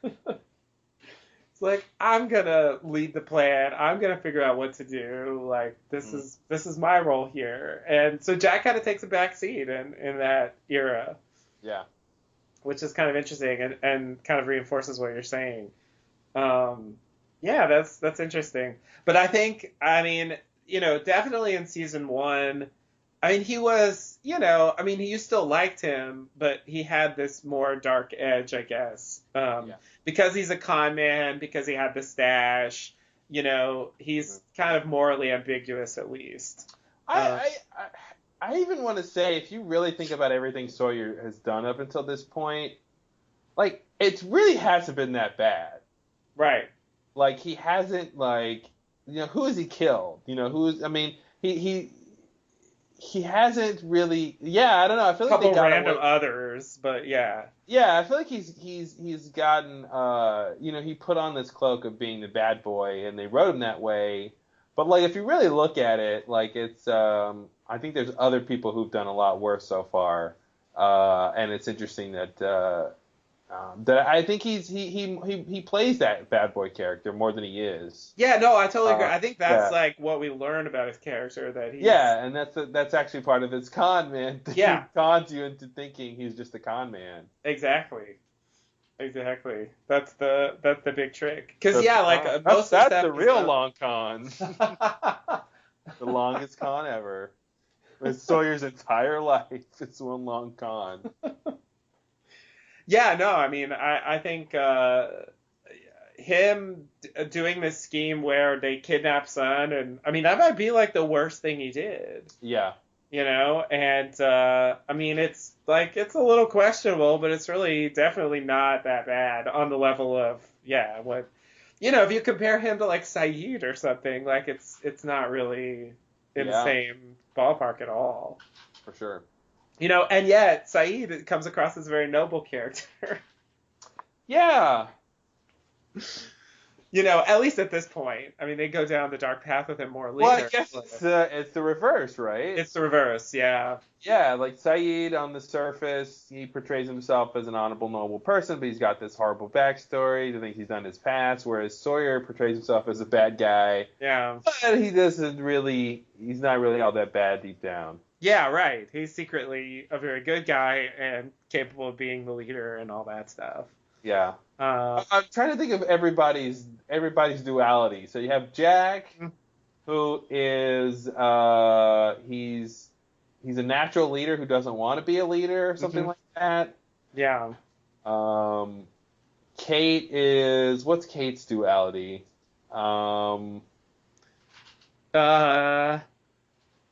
It's like, I'm gonna lead the plan. I'm gonna figure out what to do. Like, this is my role here. And so Jack kind of takes a back seat in that era. Yeah. Which is kind of interesting and kind of reinforces what you're saying. Yeah, that's interesting. But I mean, definitely in season 1, I mean, he was, you still liked him, but he had this more dark edge, I guess. Yeah. Because he's a con man, because he had the stash, he's kind of morally ambiguous, at least. I even want to say, if you really think about everything Sawyer has done up until this point, like, it really hasn't been that bad. Right. Like, he hasn't, like, who has he killed? He hasn't really. Yeah, I don't know. I feel like couple they got random away. others, but yeah. Yeah, I feel like he's gotten. He put on this cloak of being the bad boy, and they wrote him that way. But like, if you really look at it, like it's. I think there's other people who've done a lot worse so far, and it's interesting that I think he plays that bad boy character more than he is. Yeah, no, I totally agree. I think that's Yeah. like what we learn about his character, that he's Yeah, and that's actually part of his con man. Yeah. He cons you into thinking he's just a con man. Exactly. That's the big trick. Because like most that's of the stuff the real long con. The longest con ever. It's Sawyer's entire life. It's one long con. Yeah, no, I mean, I think him doing this scheme where they kidnap Son, and I mean, that might be like the worst thing he did. Yeah. And I mean, it's like, it's a little questionable, but it's really definitely not that bad on the level of, what, if you compare him to like Saeed or something, like it's not really in the same ballpark at all. For sure. And yet Saeed comes across as a very noble character. Yeah. At least at this point. I mean, they go down the dark path with him more later. Well, I guess it's the reverse, right? It's the reverse, yeah. Yeah, like Saeed on the surface, he portrays himself as an honorable, noble person, but he's got this horrible backstory, the things he's done in his past, whereas Sawyer portrays himself as a bad guy. Yeah. But he's not really all that bad deep down. Yeah, right. He's secretly a very good guy and capable of being the leader and all that stuff. Yeah. I'm trying to think of everybody's duality. So you have Jack, who is he's a natural leader who doesn't want to be a leader or something like that. Yeah. Kate is, what's Kate's duality?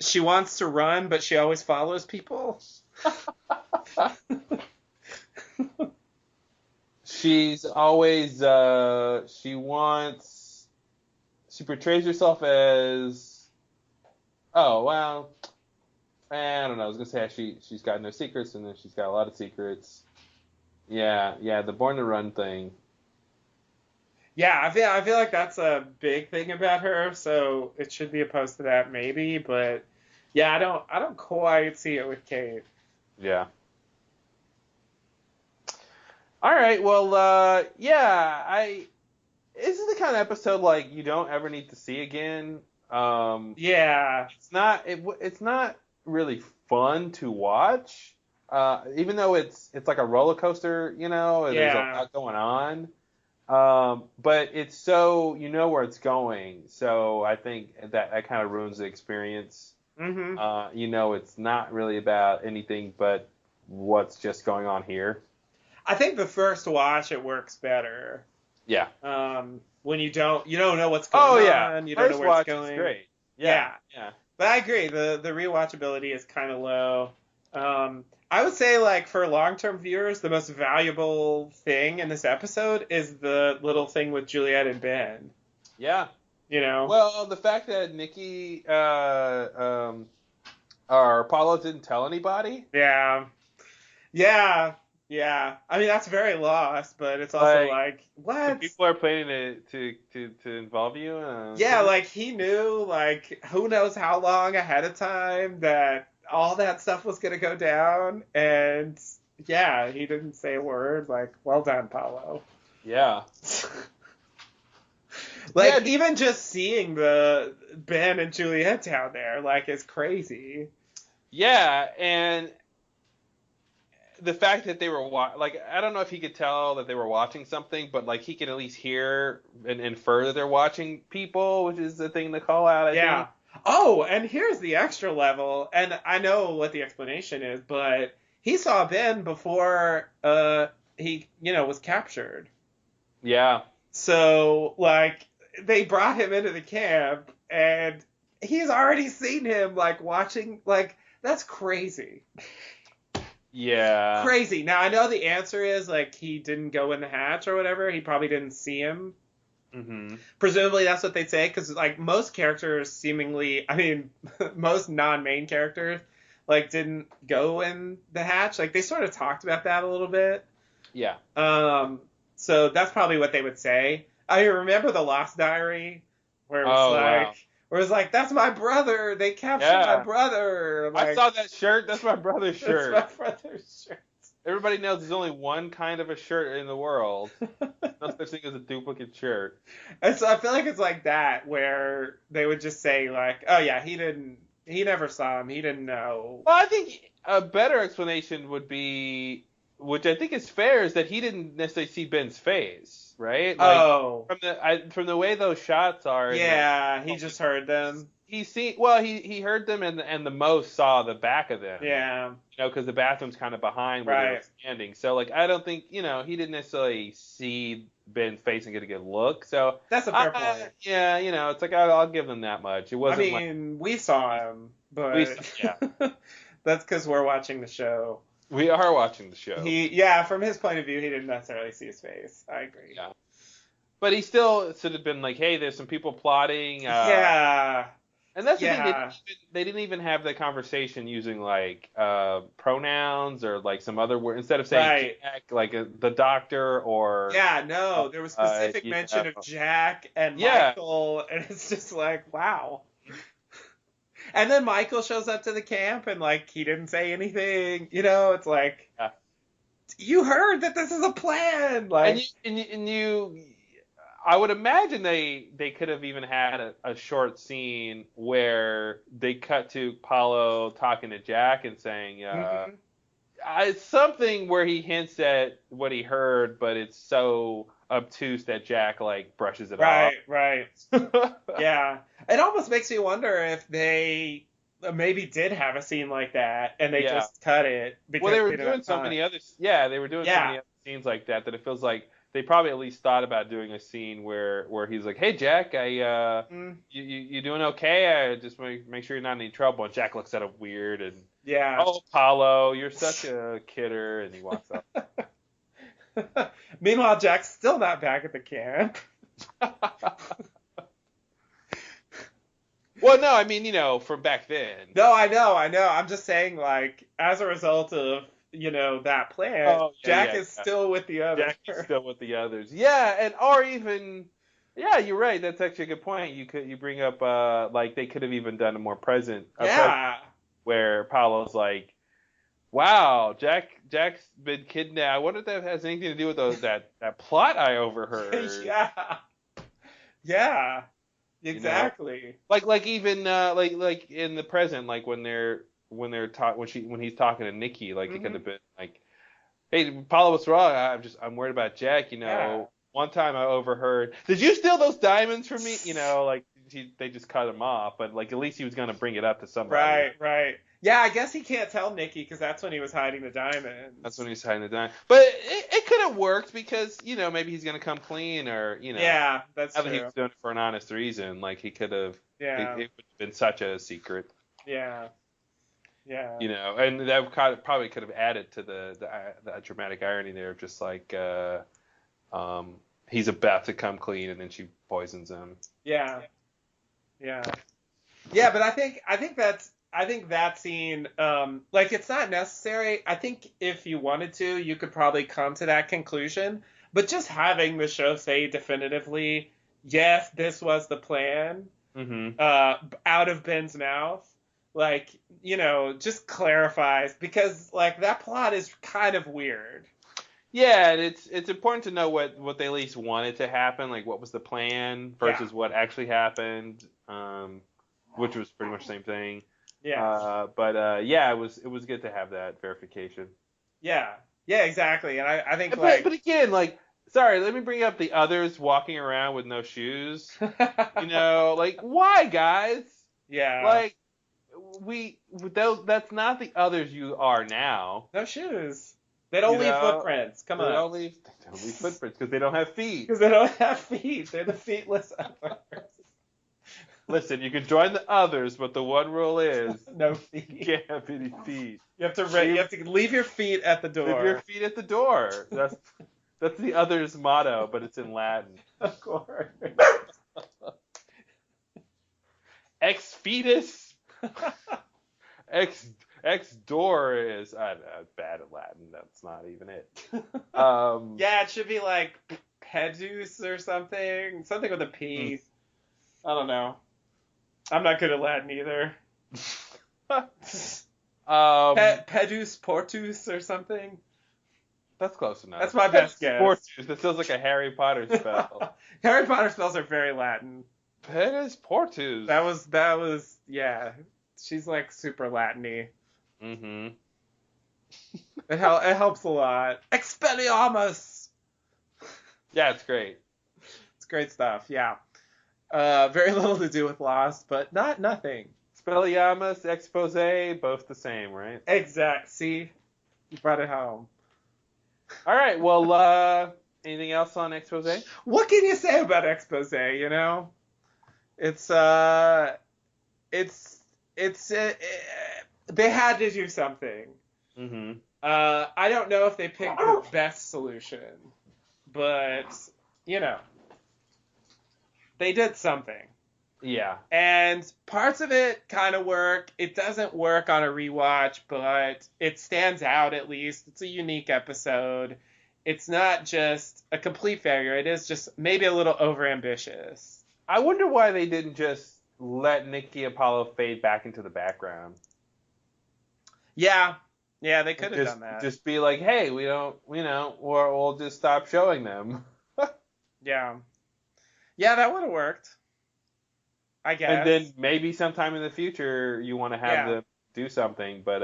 She wants to run, but she always follows people. She's always she portrays herself as, oh well, I don't know. I was gonna say she's got no secrets, and then she's got a lot of secrets. Yeah, the Born to Run thing. Yeah, I feel like that's a big thing about her, so it should be opposed to that maybe, but yeah, I don't quite see it with Kate. Yeah. All right, well, this is the kind of episode like you don't ever need to see again. Yeah. It's not really fun to watch. Even though it's like a roller coaster, and there's a lot going on. But it's so where it's going. So I think that kind of ruins the experience. Mm-hmm. It's not really about anything but what's just going on here. I think the first watch it works better. Yeah. When you don't know what's going on, you don't know where it's going. First watch is great. Yeah. Yeah. But I agree, the rewatchability is kind of low. I would say, like, for long-term viewers, the most valuable thing in this episode is the little thing with Juliet and Ben. Yeah. You know. Well, the fact that Nikki or Apollo didn't tell anybody. Yeah. Yeah. Yeah. I mean, that's very lost, but it's also Like, like, so what? people are planning to involve you. Yeah, like he knew, like who knows how long ahead of time that all that stuff was gonna go down, and yeah, he didn't say a word. Like, well done, Paulo. Yeah. Like Yeah. even just seeing the Ben and Juliet down there, like, is crazy. Yeah, and the fact that they were like, I don't know if he could tell that they were watching something, but like he could at least hear and infer that they're watching people, which is the thing to call out, I Yeah. think. Oh, and here's the extra level, and I know what the explanation is, but he saw Ben before he, was captured. Yeah. So, like, they brought him into the camp, and he's already seen him, like, watching. Like, that's crazy. Yeah. Crazy. Now, I know the answer is, like, he didn't go in the hatch or whatever. He probably didn't see him. Mm-hmm. Presumably, that's what they'd say, because, like, most characters seemingly, I mean, most non-main characters, like, didn't go in the hatch. Like, they sort of talked about that a little bit. Yeah. So that's probably what they would say. I remember the Lost Diary, where it was Oh, like, wow. that's my brother. They captured my Yeah. brother. I Like, saw that shirt. That's my brother's that's shirt. my brother's shirt. Everybody knows there's only one kind of a shirt in the world. No such thing as a duplicate shirt. And so I feel like it's like that, where they would just say like, oh yeah, he never saw him, he didn't know. Well, I think a better explanation would be, which I think is fair, is that he didn't necessarily see Ben's face, right? Like Oh, from the way those shots are, yeah, he just heard them. he heard them and the most saw the back of them. Yeah, Because the bathroom's kind of behind where they were right. standing. So like I don't think he didn't necessarily see Ben's face and get a good look. So That's a fair point. yeah, it's like I'll give them that much. It I wasn't mean, we saw him, we but yeah that's because we're watching the show. we are watching the show. Yeah, from his point of view, he didn't necessarily see his face. I agree. Yeah. But he still should have been like, hey, there's some people plotting. Yeah. And that's the thing. Yeah. They didn't even have the conversation using like pronouns or like some other word instead of saying Right. Jack, like the doctor or Yeah, no, there was specific mention of Jack and Michael, and it's just like, wow. And then Michael shows up to the camp and like he didn't say anything. It's like, you heard that this is a plan. Like, and you I would imagine they could have even had a short scene where they cut to Paulo talking to Jack and saying it's something where he hints at what he heard, but it's so obtuse that Jack like brushes it off. Right. Yeah. It almost makes you wonder if they maybe did have a scene like that and they just cut it because they were doing so many other they were doing so many other scenes like that it feels like they probably at least thought about doing a scene where he's like, "Hey Jack, you doing okay? I just make sure you're not in any trouble." And Jack looks at him weird and "Oh, Paulo, you're such a kidder," and he walks up. Meanwhile, Jack's still not back at the camp. Well, no, I mean, from back then. No, I know. I'm just saying, like, as a result of that plan, Jack is still with the others. Jack is still with the others. Yeah, and or even, you're right. That's actually a good point. You bring up like they could have even done a more present. Where Paulo's like, wow, Jack's been kidnapped. I wonder if that has anything to do with that plot I overheard. Yeah. Exactly. Like even like in the present, like when he's talking to Nikki, like it could have been like, "Hey, Paula, what's wrong? I'm worried about Jack. One time I overheard, did you steal those diamonds from me? Like they just cut him off, but like at least he was gonna bring it up to somebody. Right. Yeah, I guess he can't tell Nikki because that's when he was hiding the diamonds. That's when he was hiding the diamonds. But it could have worked because maybe he's gonna come clean or Yeah, that's true. He was doing it for an honest reason. Like he could have. Yeah. It would have been such a secret. Yeah. And that probably could have added to the dramatic irony there, just like he's about to come clean, and then she poisons him. Yeah. Yeah. Yeah, but I think that scene, like, it's not necessary. I think if you wanted to, you could probably come to that conclusion. But just having the show say definitively, yes, this was the plan, out of Ben's mouth, like, just clarifies, because, like, that plot is kind of weird. Yeah, and it's important to know what they at least wanted to happen, like what was the plan versus what actually happened, which was pretty much the same thing. Yeah. But yeah, it was good to have that verification. Yeah. Yeah, exactly. And I think, but again, like, sorry, let me bring up the others walking around with no shoes. Like, why, guys? Yeah. Like, that's not the others you are now. No shoes. They don't leave footprints. Come on. They don't leave footprints because they don't have feet. Because they don't have feet. They're the feetless others. Listen, you can join the others, but the one rule is no feet. You can't have any feet. You have to leave your feet at the door. Leave your feet at the door. That's the others' motto, but it's in Latin. Of course. Ex fetus. Ex door is bad at Latin. That's not even it. Yeah, it should be like pedus or something. Something with a P. I don't know. I'm not good at Latin either. Pedus portus or something. That's close enough. That's my best guess. Portus. That feels like a Harry Potter spell. Harry Potter spells are very Latin. Pedus portus. That was yeah. She's like super Latin-y. Mm-hmm. It helps a lot. Expelliarmus! Yeah, it's great. It's great stuff, yeah. Very little to do with Lost, but nothing. Expelliarmus, Exposé, both the same, right? Exact. See? You brought it home. All right, well, anything else on Exposé? What can you say about Exposé, they had to do something. Mm-hmm. I don't know if they picked the best solution, but they did something. Yeah. And parts of it kind of work. It doesn't work on a rewatch, but it stands out at least. It's a unique episode. It's not just a complete failure. It is just maybe a little overambitious. I wonder why they didn't just let Nikki Apollo fade back into the background. Yeah, they could have done that. Just be like, hey, we don't, or we'll just stop showing them. Yeah, that would have worked, I guess. And then maybe sometime in the future you want to have them do something, but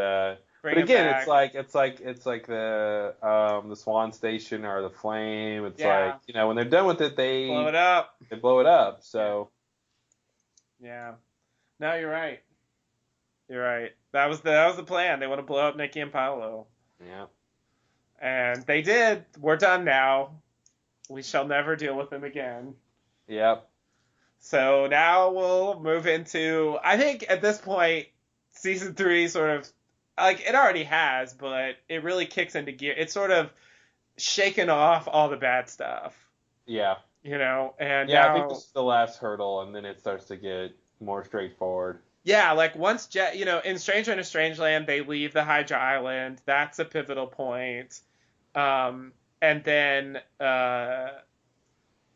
again, back. it's like the Swan Station or the Flame. It's like when they're done with it, they blow it up. They blow it up. So. Yeah. No, you're right. That was the plan. They want to blow up Nikki and Paolo. Yeah. And they did. We're done now. We shall never deal with them again. Yep. So now we'll move into, I think at this point, season 3 sort of, like, it already has, but it really kicks into gear. It's sort of shaken off all the bad stuff. Yeah. And yeah, I think this is the last hurdle, and then it starts to get more straightforward. Yeah, like once in Stranger in a Strangeland, they leave the Hydra Island. That's a pivotal point. And then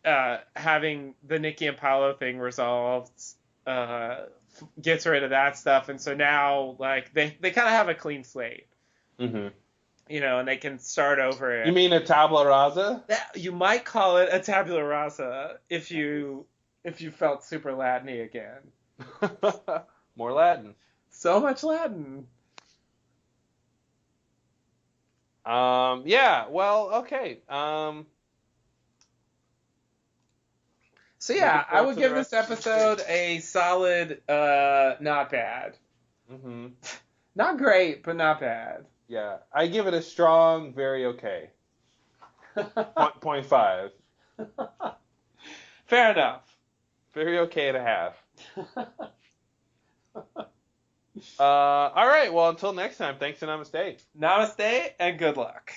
having the Nikki and Paolo thing resolved gets rid of that stuff, and so now like they kind of have a clean slate. Mm-hmm. And they can start over. You mean a tabula rasa? You might call it a tabula rasa if you felt super Latin-y again. More Latin. So much Latin. Yeah. Well. Okay. So yeah, I would give this episode a solid, not bad. Mm-hmm. Not great, but not bad. Yeah, I give it a strong, very okay. 0.5. Fair enough. Very okay and a half. All right, well, until next time, thanks and namaste. Namaste and good luck.